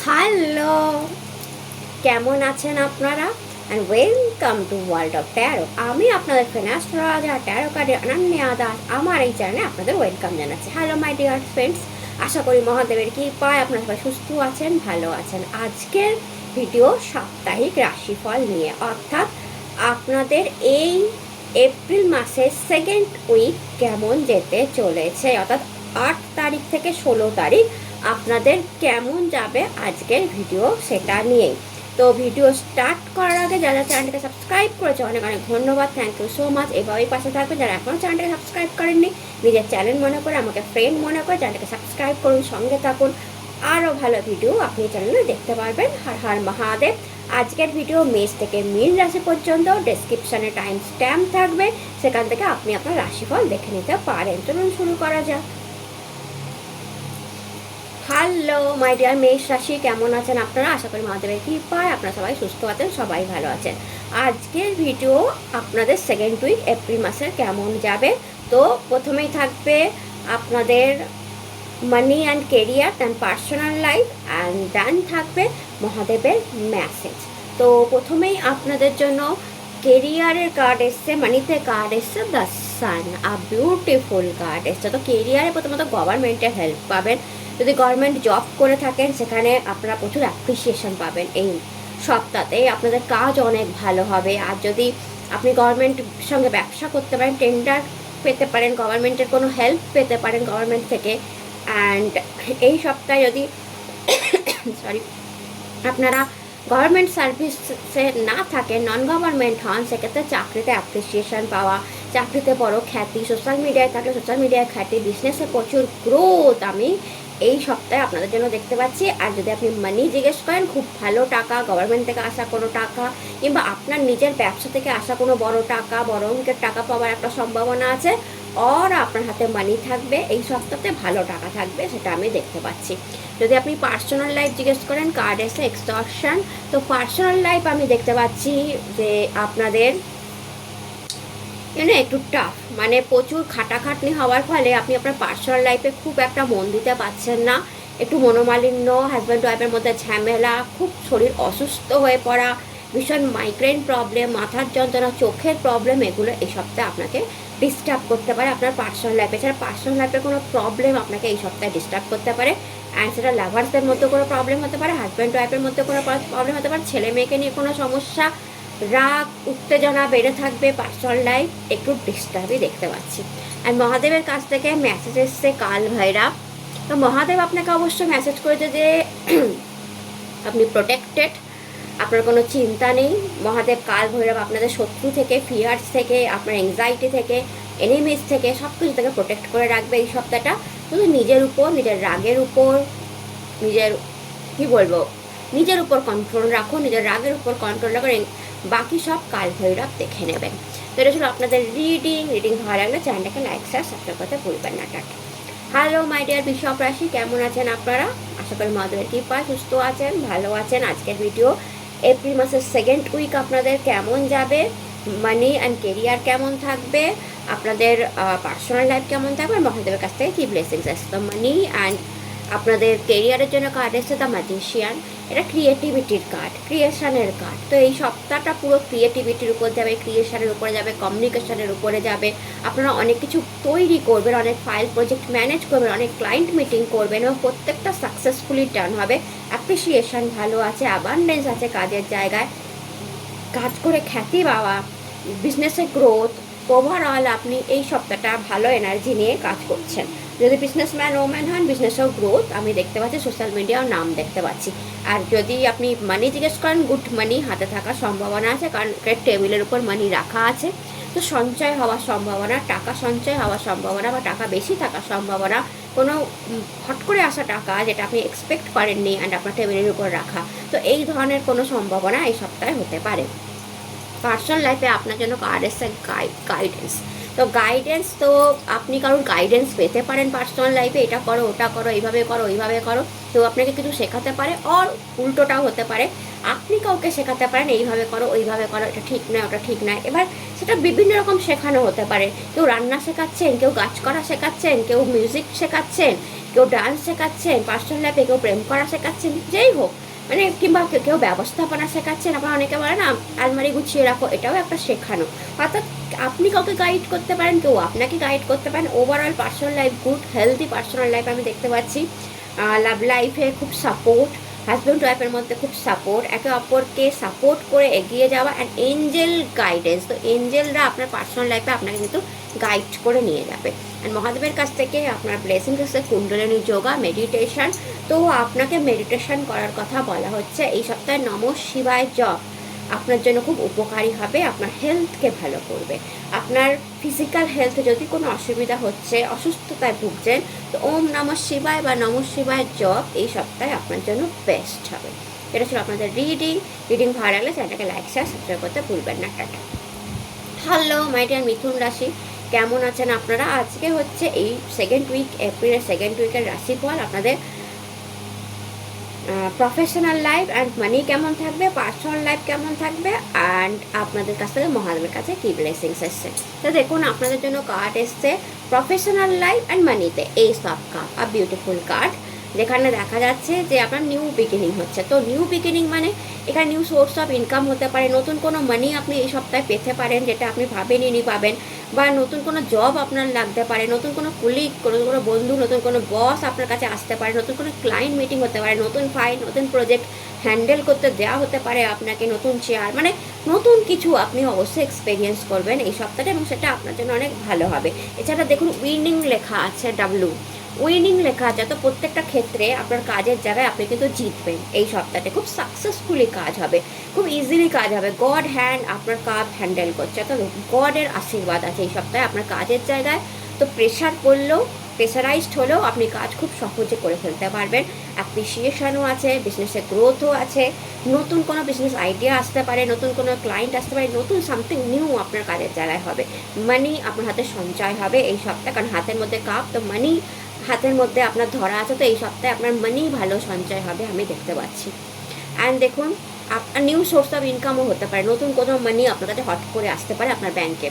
Hello, কেমন আছেন আপনারা? And welcome to world of taro. আমি আপনাদের ফিনান্স রাজা ট্যারো কার্ডের অনন্যা দাস। আমার এই চ্যানেলে আপনাদের ওয়েলকাম জানাচ্ছি। হ্যালো মাই ডিয়ার ফ্রেন্ডস, আশা করি মহাদেবের কৃপায় আপনারা সবাই সুস্থ আছেন, ভালো আছেন। আজকের ভিডিও সাপ্তাহিক রাশিফল নিয়ে, অর্থাৎ আপনাদের এই এপ্রিল মাসের সেকেন্ড উইক কেমন যেতে চলেছে, অর্থাৎ 8 তারিখ থেকে 16 তারিখ আপনাদের কেমন যাবে আজকের ভিডিও সেটা নিয়েই। তো ভিডিও স্টার্ট করার আগে যারা চ্যানেলটাকে সাবস্ক্রাইব করেছে অনেক অনেক ধন্যবাদ, থ্যাংক ইউ সো মাচ। এভাবেই পাশে থাকবেন। যারা এখনও চ্যানেলটাকে সাবস্ক্রাইব করেননি, নিজের চ্যানেল মনে করে, আমাকে ফ্রেন্ড মনে করে চ্যানেলটাকে সাবস্ক্রাইব করুন, সঙ্গে থাকুন। আরও ভালো ভিডিও আপনি চ্যানেলে দেখতে পারবেন। হর হর মহাদেব। আজকের ভিডিও মেষ থেকে মীন রাশি পর্যন্ত, ডেসক্রিপশানে টাইম স্ট্যাম্প থাকবে, সেখান থেকে আপনি আপনার রাশিফল দেখে নিতে পারেন। চলুন শুরু করা যাক। হ্যালো মাই ডিয়ার মেষ রাশি, কেমন আছেন আপনারা? আশা করি মহাদেবের কৃপায় আপনারা সবাই সুস্থ আছেন, সবাই ভালো আছেন। আজকের ভিডিও আপনাদের সেকেন্ড উইক এপ্রিল মাসের কেমন যাবে। তো প্রথমেই থাকবে আপনাদের money and career and personal life, and then থাকবে মহাদেবের মেসেজ। তো প্রথমেই আপনাদের জন্য কেরিয়ারের কার্ড এসছে, মানিতে কার্ড এসছে the sun, a beautiful card এসছে। তো কেরিয়ারে প্রথমত গভর্নমেন্টের হেল্প পাবেন। যদি গভর্নমেন্ট জব করে থাকেন সেখানে আপনারা প্রচুর অ্যাপ্রিসিয়েশন পাবেন। এই সপ্তাহতে আপনাদের কাজ অনেক ভালো হবে। আর যদি আপনি গভর্নমেন্টের সঙ্গে ব্যবসা করতে পারেন, টেন্ডার পেতে পারেন, গভর্নমেন্টের কোনো হেল্প পেতে পারেন গভর্নমেন্ট থেকে। অ্যান্ড এই সপ্তাহে যদি সরি আপনারা গভর্নমেন্ট সার্ভিসে না থাকেন, নন গভর্নমেন্ট হন, সেক্ষেত্রে চাকরিতে অ্যাপ্রিসিয়েশন পাওয়া, চাকরিতে বড় খ্যাতি, সোশ্যাল মিডিয়ায় থাকলে সোশ্যাল মিডিয়ায় খ্যাতি, বিজনেসে প্রচুর গ্রোথ আমি এই সপ্তাহে আপনাদের জন্য দেখতে পাচ্ছি। আর যদি আপনি মানি জিজ্ঞেস করেন, খুব ভালো টাকা, গভর্নমেন্ট থেকে আসা কোনো টাকা কিংবা আপনার নিজের ব্যবসা থেকে আসা কোনো বড় টাকা, বড় অঙ্কের টাকা পাওয়ার একটা সম্ভাবনা আছে। আর আপনার হাতে মানি থাকবে, এই সপ্তাহে ভালো টাকা থাকবে, সেটা আমি দেখতে পাচ্ছি। যদি আপনি পার্সোনাল লাইফ জিজ্ঞেস করেন, কার্ড এসে এক্সটর্শন। তো পার্সোনাল লাইফ আমি দেখতে পাচ্ছি যে আপনাদের একটু টাফ, মানে প্রচুর খাটাখাটনি হওয়ার ফলে আপনি আপনার পার্সোনাল লাইফে খুব একটা মন দিতে পারছেন না। একটু মনোমালিন্য, হাজব্যান্ড ওয়াইফের মধ্যে ঝামেলা, খুব শরীর অসুস্থ হয়ে পড়া, ভীষণ মাইগ্রেন প্রবলেম, মাথার যন্ত্রণা, চোখের প্রবলেম, এগুলো এই সপ্তাহে আপনাকে ডিস্টার্ব করতে পারে আপনার পার্সোনাল লাইফে। এছাড়া পার্সোনাল লাইফের কোনো প্রবলেম আপনাকে এই সপ্তাহে ডিস্টার্ব করতে পারে। অ্যান্ড সেটা লাভার্সদের মধ্যে কোনো প্রবলেম হতে পারে, হাজব্যান্ড ওয়াইফের মধ্যে কোনো প্রবলেম হতে পারে, ছেলে মেয়েকে নিয়ে কোনো সমস্যা, রাগ উত্তেজনা বেড়ে থাকবে, পার্সোনাল লাইফ একটু ডিস্টার্বই দেখতে পাচ্ছি। আর মহাদেবের কাছ থেকে মেসেজ এসছে কাল ভৈরব। তো মহাদেব আপনাকে অবশ্যই মেসেজ করেছে যে আপনি প্রোটেক্টেড, আপনার কোনো চিন্তা নেই। মহাদেব কাল ভৈরব আপনাদের শত্রু থেকে, ফিয়ার্স থেকে, আপনার এংজাইটি থেকে, এনিমিজ থেকে, সব কিছু থেকে প্রোটেক্ট করে রাখবে এই সপ্তাহটা। শুধু নিজের উপর, নিজের রাগের উপর, নিজের কী বলবো, নিজের উপর কন্ট্রোল রাখুন, নিজের রাগের উপর কন্ট্রোল রাখুন, বাকি সব কাল ভৈরব দেখে নেবেন। তো এটা ছিল আপনাদের রিডিং ভালো লাগলে চ্যানেলটাকে লাইক শেয়ার সাবস্ক্রাইব করতে ভুলবেন না। টাটা। হ্যালো মাই ডিয়ার বৃষভ রাশি, কেমন আছেন আপনারা? আশা করি মহাদেবের কৃপায় সুস্থ আছেন, ভালো আছেন। আজকের ভিডিও এপ্রিল মাসের সেকেন্ড উইক আপনাদের কেমন যাবে, মানি অ্যান্ড কেরিয়ার কেমন থাকবে, আপনাদের পার্সোনাল লাইফ কেমন থাকবে, আর মহাদেবের কাছ থেকে কী ব্লেসিংস আসছে। তো মানি অ্যান্ড আপনাদের কেরিয়ারের জন্য কার্ড এসছে দ্য ম্যাজিশিয়ান। এটা ক্রিয়েটিভিটির কার্ড, ক্রিয়েশনের কার্ড। তো এই সপ্তাহটা পুরো ক্রিয়েটিভিটির উপর যাবে, ক্রিয়েশনের উপরে যাবে, কমিউনিকেশনের উপরে যাবে। আপনারা অনেক কিছু তৈরি করবেন, অনেক ফাইল প্রজেক্ট ম্যানেজ করবেন, অনেক ক্লায়েন্ট মিটিং করবেন এবং প্রত্যেকটা সাকসেসফুলি ডান হবে। অ্যাপ্রিসিয়েশন ভালো আছে, অ্যাবান্ডেন্স আছে কাজের জায়গায়, কাজ করে খ্যাতি পাওয়া, বিজনেসে গ্রোথ। ওভারঅল আপনি এই সপ্তাহটা ভালো এনার্জি নিয়ে কাজ করছেন। যদি বিজনেসম্যান ওম্যান হন, বিজনেসেও গ্রোথ আমি দেখতে পাচ্ছি, সোশ্যাল মিডিয়াও নাম দেখতে পাচ্ছি। আর যদি আপনি মানি জিজ্ঞেস করেন, গুড মানি হাতে থাকার সম্ভাবনা আছে, কারণ টেবিলের উপর মানি রাখা আছে। তো সঞ্চয় হওয়ার সম্ভাবনা, টাকা সঞ্চয় হওয়ার সম্ভাবনা বা টাকা বেশি থাকার সম্ভাবনা, কোনো হট করে আসা টাকা যেটা আপনি এক্সপেক্ট করেননি অ্যান্ড আপনার টেবিলের উপর রাখা, তো এই ধরনের কোনো সম্ভাবনা এই সপ্তাহে হতে পারে। পার্সোনাল লাইফে আপনার জন্য কার্ড এসছে গাইডেন্স। তো গাইডেন্স, তো আপনি কারোর গাইডেন্স পেতে পারেন পার্সোনাল লাইফে, এটা করো, ওটা করো, এইভাবে করো, ওইভাবে করো। তো আপনাকে কিছু শেখাতে পারে, আর উল্টোটাও হতে পারে, আপনি কাউকে শেখাতে পারেন এইভাবে করো, ওইভাবে করো, এটা ঠিক নয়, ওটা ঠিক নয়। এবার সেটা বিভিন্ন রকম শেখানো হতে পারে। কেউ রান্না শেখাচ্ছেন, কেউ গাছ করা শেখাচ্ছেন, কেউ মিউজিক শেখাচ্ছেন, কেউ ডান্স শেখাচ্ছেন পার্সোনাল লাইফে, কেউ প্রেম করা শেখাচ্ছেন, যেই হোক মানে, কিংবা কেউ ব্যবস্থাপনা শেখাচ্ছেন। আপনার অনেকে বলে না আলমারি গুছিয়ে রাখো, এটাও একটা শেখানো। অর্থাৎ আপনি কাউকে গাইড করতে পারেন, কেউ আপনাকে গাইড করতে পারেন। Overall personal life good, healthy personal life আমি দেখতে পাচ্ছি। লাভ লাইফে খুব সাপোর্ট, হাজব্যান্ড ওয়াইফের মধ্যে খুব সাপোর্ট, একে অপরকে সাপোর্ট করে এগিয়ে যাওয়া, অ্যান্ড এঞ্জেল গাইডেন্স। তো এঞ্জেলরা আপনার পার্সোনাল লাইফে আপনাকে কিন্তু গাইড করে নিয়ে যাবে। অ্যান্ড মহাদেবের কাছ থেকে আপনার ব্লেসিংস আছে কুণ্ডলিনী যোগা, মেডিটেশন। তো আপনাকে মেডিটেশন করার কথা বলা হচ্ছে এই সপ্তাহে। নমঃ শিবায় জপ আপনার জন্য খুব উপকারী হবে, আপনার হেলথকে ভালো করবে। আপনার ফিজিক্যাল হেলথে যদি কোনো অসুবিধা হচ্ছে, অসুস্থতায় ভুগছেন, তো ওম নমঃ শিবায় বা নমঃ শিবায় জপ এই সপ্তাহে আপনার জন্য বেস্ট হবে। এটা ছিল আপনাদের রিডিং ভালো লাগলে চ্যানেলটাকে লাইক শেয়ার সাবস্ক্রাইব করতে ভুলবেন না। টাটা। হ্যালো মাই ডিয়ার মিথুন রাশি, কেমন আছেন আপনারা? আজকে হচ্ছে এই সেকেন্ড উইক, এপ্রিলের সেকেন্ড উইকের রাশিফল। আপনাদের প্রফেশনাল লাইফ অ্যান্ড মানি কেমন থাকবে, পার্সোনাল লাইফ কেমন থাকবে, অ্যান্ড আপনাদের কাছ থেকে মহাদেবের কাছে কী ব্লেসিংস এসছে। তো দেখুন আপনাদের জন্য কার্ড এসছে প্রফেশনাল লাইফ অ্যান্ড মানিতে S of cup, a beautiful card, যেখানে দেখা যাচ্ছে যে আপনার নিউ বিগিনিং হচ্ছে। তো নিউ বিগিনিং মানে এখানে নিউ সোর্স অফ ইনকাম হতে পারে, নতুন কোনো মানি আপনি এই সপ্তাহে পেতে পারেন যেটা আপনি ভাবেননি পাবেন, বা নতুন কোনো জব আপনার লাগতে পারে, নতুন কোনো কুলিগ, নতুন কোনো বন্ধু, নতুন কোনো বস আপনার কাছে আসতে পারে, নতুন কোনো ক্লায়েন্ট মিটিং হতে পারে, নতুন ফাইল, নতুন প্রজেক্ট হ্যান্ডেল করতে দেওয়া হতে পারে আপনাকে, নতুন চেয়ার, মানে নতুন কিছু আপনি অবশ্যই এক্সপিরিয়েন্স করবেন এই সপ্তাহে, এবং সেটা আপনার জন্য অনেক ভালো হবে। এছাড়া দেখুন উইনিং লেখা আছে, উইনিং লেখা আছে। তো প্রত্যেকটা ক্ষেত্রে আপনার কাজের জায়গায় আপনি কিন্তু জিতবেন এই সপ্তাহে, খুব সাকসেসফুলি কাজ হবে, খুব ইজিলি কাজ হবে। গড হ্যান্ড আপনার কাজ হ্যান্ডেল করছে, তো গডের আশীর্বাদ আছে এই সপ্তাহে আপনার কাজের জায়গায়। তো প্রেশার পড়লেও, প্রেশারাইজড হলেও আপনি কাজ খুব সহজে করে ফেলতে পারবেন। অ্যাপ্রিসিয়েশনও আছে, বিজনেসের গ্রোথও আছে, নতুন কোনো বিজনেস আইডিয়া আসতে পারে, নতুন কোনো ক্লায়েন্ট আসতে পারে, নতুন সামথিং নিউ আপনার কাজের জায়গায় হবে। মানি আপনার হাতে সঞ্চয় হবে এই সপ্তাহে, কারণ হাতের মধ্যে কাপ, তো মানি হাতের মধ্যে আপনার ধরা আছে। তো এই সপ্তাহে আপনার মানি ভালো সঞ্চয় হবে আমি দেখতে পাচ্ছি। অ্যান্ড দেখুন আপনার নিউ সোর্স অফ ইনকামও হতে পারে, নতুন কোনো মানি আপনার কাছে হট করে আসতে পারে আপনার ব্যাংকে।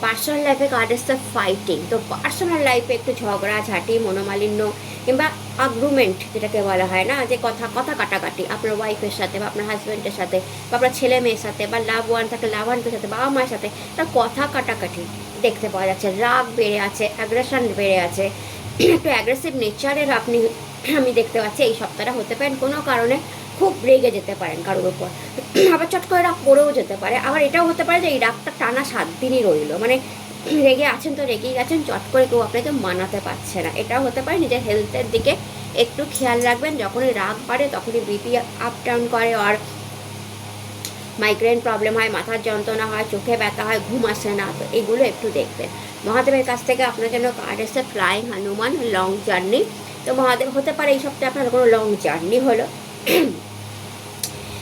পার্সোনাল লাইফে কার্ড এসছে ফাইটিং। তো পার্সোনাল লাইফে একটু ঝগড়াঝাটি, মনোমালিন্য কিংবা আগ্রুমেন্ট যেটাকে বলা হয় না, যে কথা কাটাকাটি আপনার ওয়াইফের সাথে বা আপনার হাজব্যান্ডের সাথে বা আপনার ছেলে মেয়ের সাথে বা লাভ ওয়ান থাকে লাভ ওয়ানদের সাথে, বাবা মায়ের সাথে, তার কথা কাটাকাটি দেখতে পাওয়া যাচ্ছে। রাগ বেড়ে আছে, অ্যাগ্রেশন বেড়ে আছে, একটু অ্যাগ্রেসিভ নেচারের আপনি আমি দেখতে পাচ্ছি এই সপ্তাহটা হতে পারেন। কোনো কারণে খুব রেগে যেতে পারেন কারোর উপর, আবার চট করে রাগ পড়েও যেতে পারে। আবার এটাও হতে পারে যে এই রাগটা টানা 7 দিনই রইল, মানে রেগে আছেন তো রেগেই গেছেন, চট করে কেউ আপনাকে মানাতে পারছে না। এটাও হতে পারে। নিজের হেলথের দিকে একটু খেয়াল রাখবেন, যখনই রাগ বাড়ে তখনই বিপি আপ ডাউন করে, আর মাইগ্রেন প্রবলেম হয়, মাথার যন্ত্রণা হয়, চোখে ব্যথা হয়, ঘুম আসে না। তো এগুলো একটু দেখবেন। মহাদেবের কাছ থেকে আপনার জন্য কার্ড এসে ফ্লাইং হনুমান, লং জার্নি। তো মহাদেব হতে পারে এই সপ্তাহে আপনার কোনো লং জার্নি হলো,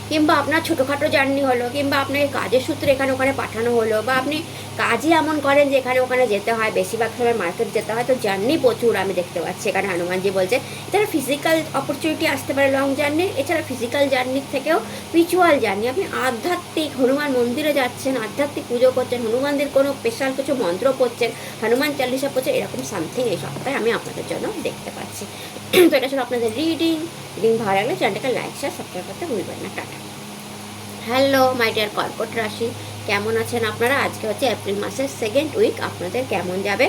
কিংবা আপনার ছোটোখাটো জার্নি হলো, কিংবা আপনাকে কাজের সূত্রে এখানে ওখানে পাঠানো হলো, বা আপনি কাজই এমন করেন যে এখানে ওখানে যেতে হয়, বেশিরভাগ সময় মার্কেট যেতে হয়। তো জার্নি প্রচুর আমি দেখতে পাচ্ছি এখানে হনুমানজি বলছে। এছাড়া ফিজিক্যাল অপরচুনিটি আসতে পারে লং জার্নির। এছাড়া ফিজিক্যাল জার্নির থেকেও স্পিরিচুয়াল জার্নি, আপনি আধ্যাত্মিক হনুমান মন্দিরে যাচ্ছেন, আধ্যাত্মিক পুজো করছেন, হনুমানদের কোনো স্পেশাল কিছু মন্ত্র পড়ছেন, হনুমান চালিশা পড়ছেন, এরকম সামথিং এই সপ্তাহে আমি আপনাদের জন্য দেখতে পাচ্ছি। তো এটা ছিল আপনাদের রিডিং ভালো লাগলে চ্যানেলটাকে লাইক শেয়ার সাবস্ক্রাইব করতে ভুলবেন না। টাটা। হ্যালো মাই ডিয়ার কর্কট রাশি, কেমন আছেন আপনারা? আজকে হচ্ছে এপ্রিল মাসের সেকেন্ড উইক। আপনাদের কেমন যাবে?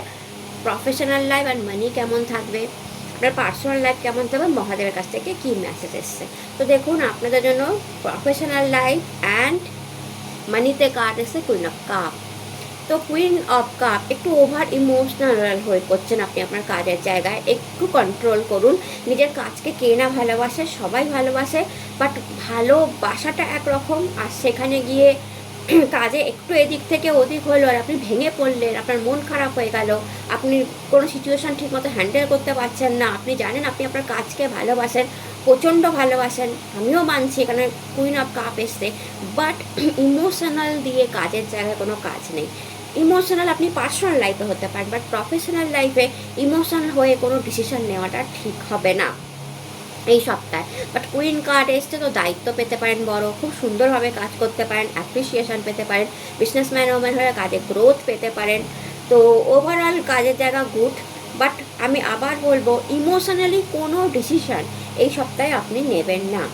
প্রফেশনাল লাইফ অ্যান্ড মানি কেমন থাকবে? আপনার পার্সোনাল লাইফ কেমন থাকবে? মহাদেবের কাছ থেকে কী মেসেজ এসছে? তো দেখুন আপনাদের জন্য প্রফেশনাল লাইফ অ্যান্ড মানিতে কার্ড এসছে কুইন অফ কাপ। তো কুইন অফ কাপ একটু ওভার ইমোশনাল হয়ে করছেন আপনি আপনার কাজের জায়গায়, একটু কন্ট্রোল করুন। নিজের কাজকে কে না ভালোবাসে? সবাই ভালোবাসে, বাট ভালোবাসাটা একরকম, আর সেখানে গিয়ে কাজে একটু এদিক থেকে ওদিক হলো আর আপনি ভেঙে পড়লেন, আপনার মন খারাপ হয়ে গেল, আপনি কোনো সিচুয়েশান ঠিকমতো হ্যান্ডেল করতে পারছেন না। আপনি জানেন আপনি আপনার কাজকে ভালোবাসেন, প্রচণ্ড ভালোবাসেন, আমিও মানছি এখানে কুইন অফ কাপ এসছে, বাট ইমোশনাল দিয়ে কাজের জায়গায় কোনো কাজ নেই। ইমোশনাল আপনি পার্সোনাল লাইফে হতে পারেন, বাট প্রফেশনাল লাইফে ইমোশনাল হয়ে কোনো ডিসিশন নেওয়াটা ঠিক হবে না এই সপ্তাহে। বাট কুইন কার্ড এসছে, তো দায়িত্ব পেতে পারেন বড়, খুব সুন্দরভাবে কাজ করতে পারেন, অ্যাপ্রিসিয়েশন পেতে পারেন, বিজনেসম্যান ওম্যান হয়ে কাজে গ্রোথ পেতে পারেন। তো ওভারঅল কাজের জায়গা গুড। বাট আমি আবার বলবো, ইমোশনালি কোনো ডিসিশন এই সপ্তাহে আপনি নেবেন না।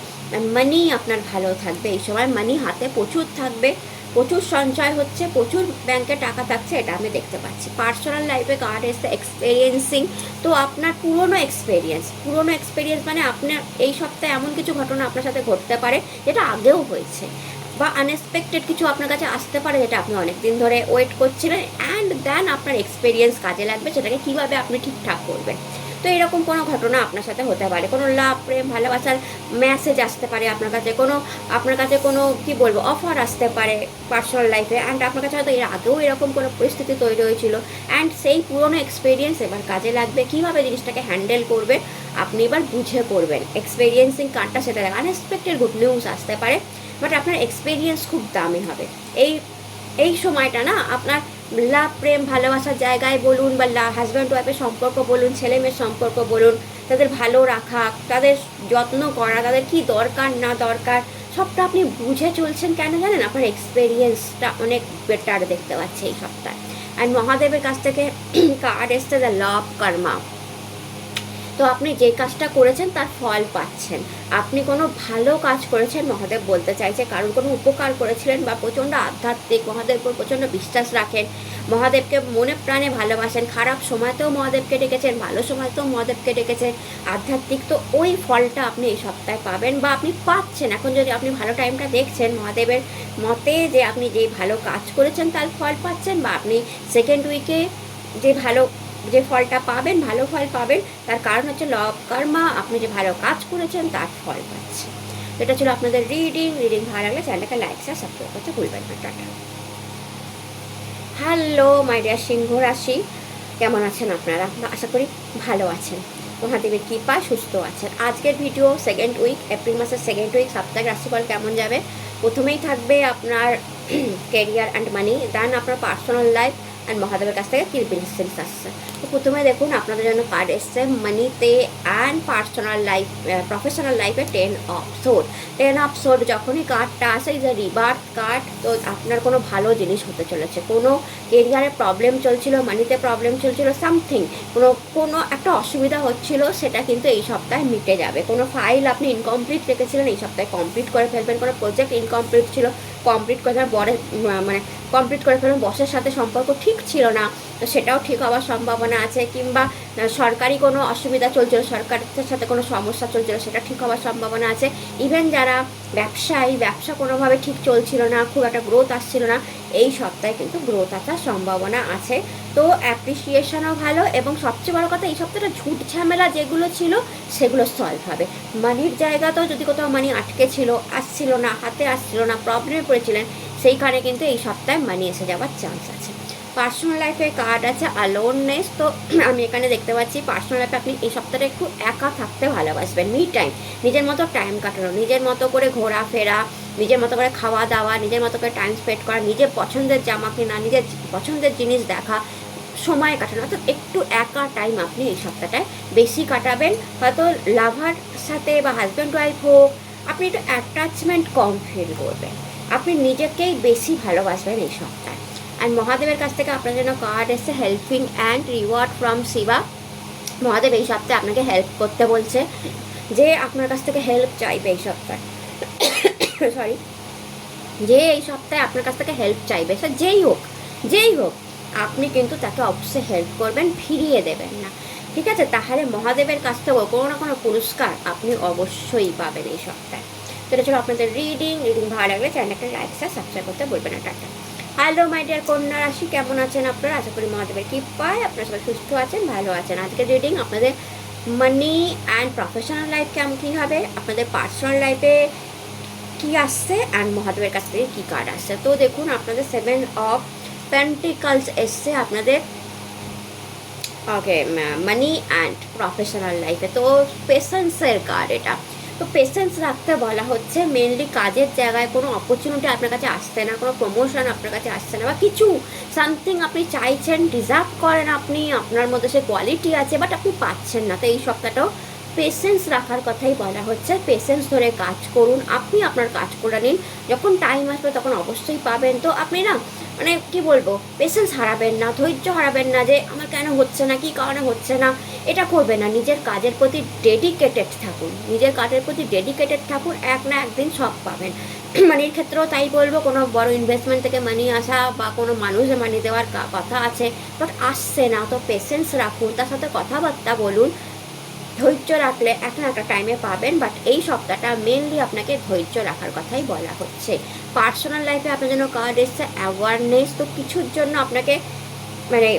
মানি আপনার ভালো থাকবে, এই সময় মানি হাতে প্রচুর থাকবে, প্রচুর সঞ্চয় হচ্ছে, প্রচুর ব্যাংকে টাকা থাকছে, এটা আমি দেখতে পাচ্ছি। পার্সোনাল লাইফে কার্ড এসে এক্সপেরিয়েন্সিং, তো আপনার পুরনো এক্সপেরিয়েন্স মানে আপনার এই সপ্তাহে এমন কিছু ঘটনা আপনার সাথে ঘটতে পারে যেটা আগেও হয়েছে, বা আনএক্সপেক্টেড কিছু আপনার কাছে আসতে পারে যেটা আপনি অনেক দিন ধরে ওয়েট করছিলেন, অ্যান্ড দেন আপনার এক্সপেরিয়েন্স কাজে লাগবে, সেটাকে কীভাবে আপনি ঠিকঠাক করবেন। তো এরকম কোনো ঘটনা আপনার সাথে হতে পারে, কোনো লাভ, প্রেম, ভালোবাসার মেসেজ আসতে পারে আপনার কাছে কোনো কি বলবো অফার আসতে পারে পার্সোনাল লাইফে, অ্যান্ড আপনার কাছে হয়তো এর আগেও এরকম কোনো পরিস্থিতি তৈরি হয়েছিল, অ্যান্ড সেই পুরনো এক্সপিরিয়েন্স এবার কাজে লাগবে, কীভাবে জিনিসটাকে হ্যান্ডেল করবে আপনি এবার বুঝে করবেন। এক্সপেরিয়েন্সিং কার্ডটা সেটা আনএক্সপেক্টেড গুড নিউজ আসতে পারে, বাট আপনার এক্সপিরিয়েন্স খুব দামি হবে। এই সময়টা না আপনার লাভ, প্রেম, ভালোবাসার জায়গায় বলুন, বা হাজব্যান্ড ওয়াইফের সম্পর্ক বলুন, ছেলে মেয়ের সম্পর্ক বলুন, তাদের ভালো রাখা, তাদের যত্ন করা, তাদের কি দরকার না দরকার সবটা আপনি বুঝে চলছেন। কেন জানেন? আপনার এক্সপেরিয়েন্সটা অনেক বেটার দেখতে পাচ্ছে এই সপ্তাহে। আর মহাদেবের কাছ থেকে কার্ড এসছে দ্য ল অফ কর্মা। তো আপনি যে কাজটা করেছেন তার ফল পাচ্ছেন, আপনি কোনো ভালো কাজ করেছেন মহাদেব বলতে চাইছে, কারণ কোনো উপকার করেছিলেন, বা প্রচণ্ড আধ্যাত্মিক, মহাদেবের উপর প্রচণ্ড বিশ্বাস রাখেন, মহাদেবকে মনে প্রাণে ভালোবাসেন, খারাপ সময়তেও মহাদেবকে ডেকেছেন, ভালো সময়তেও মহাদেবকে ডেকেছেন, আধ্যাত্মিক, তো ওই ফলটা আপনি এই সপ্তাহে পাবেন, বা আপনি পাচ্ছেন। এখন যদি আপনি ভালো টাইমটা দেখছেন মহাদেবের মতে, যে আপনি যে ভালো কাজ করেছেন তার ফল পাচ্ছেন, বা আপনি সেকেন্ড উইকে যে ফলটা পাবেন, ভালো ফল পাবেন, তার কারণ হচ্ছে ল অফ কর্মা, আপনি যে ভালো কাজ করেছেন তার ফল পাচ্ছেন। এটা ছিল আপনাদের রিডিং ভালো লাগলে চ্যানেলটাকে লাইক শেয়ার সাবস্ক্রাইব করতে ভুলবেন না। টাটা। হ্যালো মাই ডিয়ার সিংহ রাশি, কেমন আছেন আপনারা? আশা করি ভালো আছেন, মহাদেবের কৃপায় সুস্থ আছেন। আজকের ভিডিও সেকেন্ড উইক, এপ্রিল মাসের সেকেন্ড উইক সাপ্তাহিক রাশিফল কেমন যাবে। প্রথমেই থাকবে আপনার ক্যারিয়ার অ্যান্ড মানি, দেন আপনার পার্সোনাল লাইফ, অ্যান্ড মহাদেবের কাছ থেকে কী ব্লেসিংস আসছে। তো প্রথমে দেখুন আপনাদের জন্য কার্ড এসছে মানিতে অ্যান্ড পার্সোনাল লাইফ, প্রফেশনাল লাইফে 10 অফ সোর্ড। 10 অফ সোর্ড যখনই কার্ডটা আসে, ইজ এ রিবার্থ কার্ড। তো আপনার কোনো ভালো জিনিস হতে চলেছে, কোনো কেরিয়ারে প্রবলেম চলছিল, মানিতে প্রবলেম চলছিল, সামথিং কোনো একটা অসুবিধা হচ্ছিল, সেটা কিন্তু এই সপ্তাহে মিটে যাবে। কোনো ফাইল আপনি ইনকমপ্লিট রেখেছিলেন, এই সপ্তাহে কমপ্লিট করে ফেলবেন। কোনো প্রজেক্ট ইনকমপ্লিট ছিল, কমপ্লিট করে কমপ্লিট করে ফেলবেন। বসের সাথে সম্পর্ক ঠিক ছিল না, তো সেটাও ঠিক হওয়ার সম্ভাবনা আছে, কিংবা সরকারি কোনো অসুবিধা চলছিল, সরকারের সাথে কোনো সমস্যা চলছিল, সেটা ঠিক হওয়ার সম্ভাবনা আছে। ইভেন যারা ব্যবসা কোনোভাবে ঠিক চলছিল না, খুব একটা গ্রোথ আসছিল না, এই সপ্তাহে কিন্তু গ্রোথ আসার সম্ভাবনা আছে। তো অ্যাপ্রিসিয়েশনও ভালো, এবং সবচেয়ে বড় কথা এই সপ্তাহটা ঝুট ঝামেলা যেগুলো ছিল সেগুলো সলভ হবে। মানির জায়গাতেও যদি কোথাও মানি আটকে ছিল, আসছিল না, হাতে আসছিল না, প্রবলেমে পড়েছিলেন, সেইখানে কিন্তু এই সপ্তাহে মানি এসে যাওয়ার চান্স আছে। পার্সোনাল লাইফে কার্ড আছে অ্যালোননেস। তো আমি এখানে দেখতে পাচ্ছি পার্সোনাল লাইফে আপনি এই সপ্তাহে একটু একা থাকতে ভালোবাসবেন, মি টাইম, নিজের মতো টাইম কাটানো, নিজের মতো করে ঘোরাফেরা, নিজের মতো করে খাওয়া দাওয়া, নিজের মতো করে টাইম স্পেন্ড করা, নিজের পছন্দের জামা কেনা, নিজের পছন্দের জিনিস দেখা, সময় কাটানো, অর্থাৎ একটু একা টাইম আপনি এই সপ্তাহটায় বেশি কাটাবেন। হয়তো লাভার সাথে বা হাজব্যান্ড ওয়াইফ হোক, আপনি একটু অ্যাটাচমেন্ট কম ফিল করবেন, আপনি নিজেকেই বেশি ভালোবাসবেন এই সপ্তাহে। আর মহাদেবের কাছ থেকে আপনার জন্য কার্ড এসছে helping and reward from Shiva. Mahadev এই সপ্তাহে আপনাকে হেল্প করতে বলছে, যে আপনার কাছ থেকে হেল্প চাইবে এই সপ্তাহে সরি যে এই সপ্তাহে আপনার কাছ থেকে হেল্প চাইবে, সে যেই হোক আপনি কিন্তু তাকে অবশ্যই হেল্প করবেন, ফিরিয়ে দেবেন না, ঠিক আছে? তাহলে মহাদেবের কাছ থেকেও কোনো না কোনো পুরস্কার আপনি অবশ্যই পাবেন এই সপ্তাহে। তো এটা ছিল আপনাদের রিডিং ভালো লাগলে চ্যানেলটা লাইক শেয়ার সাবস্ক্রাইব করতে বলবেন না। টাটা। হ্যালো মাই ডিয়ার কন্যা রাশি, কেমন আছেন আপনারা? আশা করি মহাদেবের কৃপায় আপনারা সবাই সুস্থ আছেন, ভালো আছেন। আজকের রিডিং আপনাদের মানি অ্যান্ড প্রফেশনাল লাইফ কেমন কী হবে, আপনাদের পার্সোনাল লাইফে কী আসছে, অ্যান্ড মহাদেবের কাছ থেকে কী কার্ড আসছে। তো দেখুন আপনাদের 7 অফ পেন্টিকলস এসছে আপনাদের ওকে মানি অ্যান্ড প্রফেশনাল লাইফে। তো পেশেন্সের কার্ড এটা। তো পেশেন্স রাখতে বলা হচ্ছে, মেনলি কাজের জায়গায় কোনো অপরচুনিটি আপনার কাছে আসছে না, কোনো প্রমোশন আপনার কাছে আসছে না, বা কিছু সামথিং আপনি চাইছেন, ডিজার্ভ করেন, আপনি আপনার মধ্যে সে কোয়ালিটি আছে, বাট আপনি পাচ্ছেন না। তো এই সপ্তাহটাও পেশেন্স রাখার কথাই বলা হচ্ছে। পেশেন্স ধরে কাজ করুন, আপনি আপনার কাজ করে নিন, যখন টাইম আসবে তখন অবশ্যই পাবেন। তো আপনি না মানে কি বলবো, পেশেন্স হারাবেন না, ধৈর্য হারাবেন না যে আমার কেন হচ্ছে না, কী কারণে হচ্ছে না, এটা করবে না। নিজের কাজের প্রতি ডেডিকেটেড থাকুন, নিজের কাজের প্রতি ডেডিকেটেড থাকুন, এক না একদিন সব পাবেন। মানির ক্ষেত্রেও তাই বলবো, কোনো বড় ইনভেস্টমেন্ট থেকে মানি আসা বা কোনো মানুষের মানি দেওয়ার কথা আছে, বাট আসছে না। তো পেশেন্স রাখুন, তার সাথে কথাবার্তা বলুন, ধৈর্য রাখলে একটা না একটা টাইমে পাবেন। বাট এই সপ্তাহটা মেনলি আপনাকে ধৈর্য রাখার কথাই বলা হচ্ছে। পার্সোনাল লাইফে আপনার জন্য কার্ড এসছে অ্যাওয়ারনেস। তো কিছুর জন্য আপনাকে মানে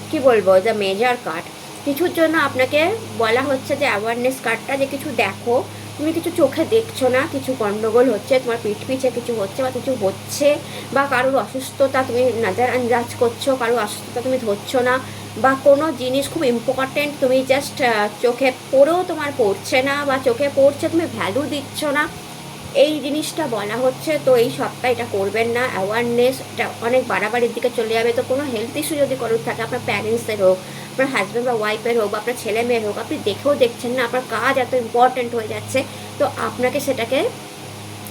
কি বলবো, দ্য মেজর কার্ড, কিছুর জন্য আপনাকে বলা হচ্ছে যে অ্যাওয়ারনেস কার্ডটা, যে কিছু দেখো, তুমি কিছু চোখে দেখছো না, কিছু গণ্ডগোল হচ্ছে, তোমার পিঠ পিছে কিছু হচ্ছে বা কিছু হচ্ছে, বা কারোর অসুস্থতা তুমি নজর আন্দাজ করছো, কারোর অসুস্থতা তুমি ধরছো না, বা কোনো জিনিস খুব ইম্পর্টেন্ট তুমি জাস্ট চোখে পড়েও তোমার পড়ছে না, বা চোখে পড়ছে তুমি ভ্যালু দিচ্ছ না, এই জিনিসটা বলা হচ্ছে। তো এই সপ্তাহে এটা করবেন না। অ্যাওয়ারনেস এটা অনেক বাড়াবাড়ির দিকে চলে যাবে। তো কোনো হেলথ ইস্যু যদি কারোর থাকে, আপনার প্যারেন্টসের হোক, আপনার হাজব্যান্ড বা ওয়াইফের হোক, বা আপনার ছেলে মেয়ের হোক, আপনি দেখেও দেখছেন না, আপনার কাজ এত ইম্পর্ট্যান্ট হয়ে যাচ্ছে, তো আপনাকে সেটাকে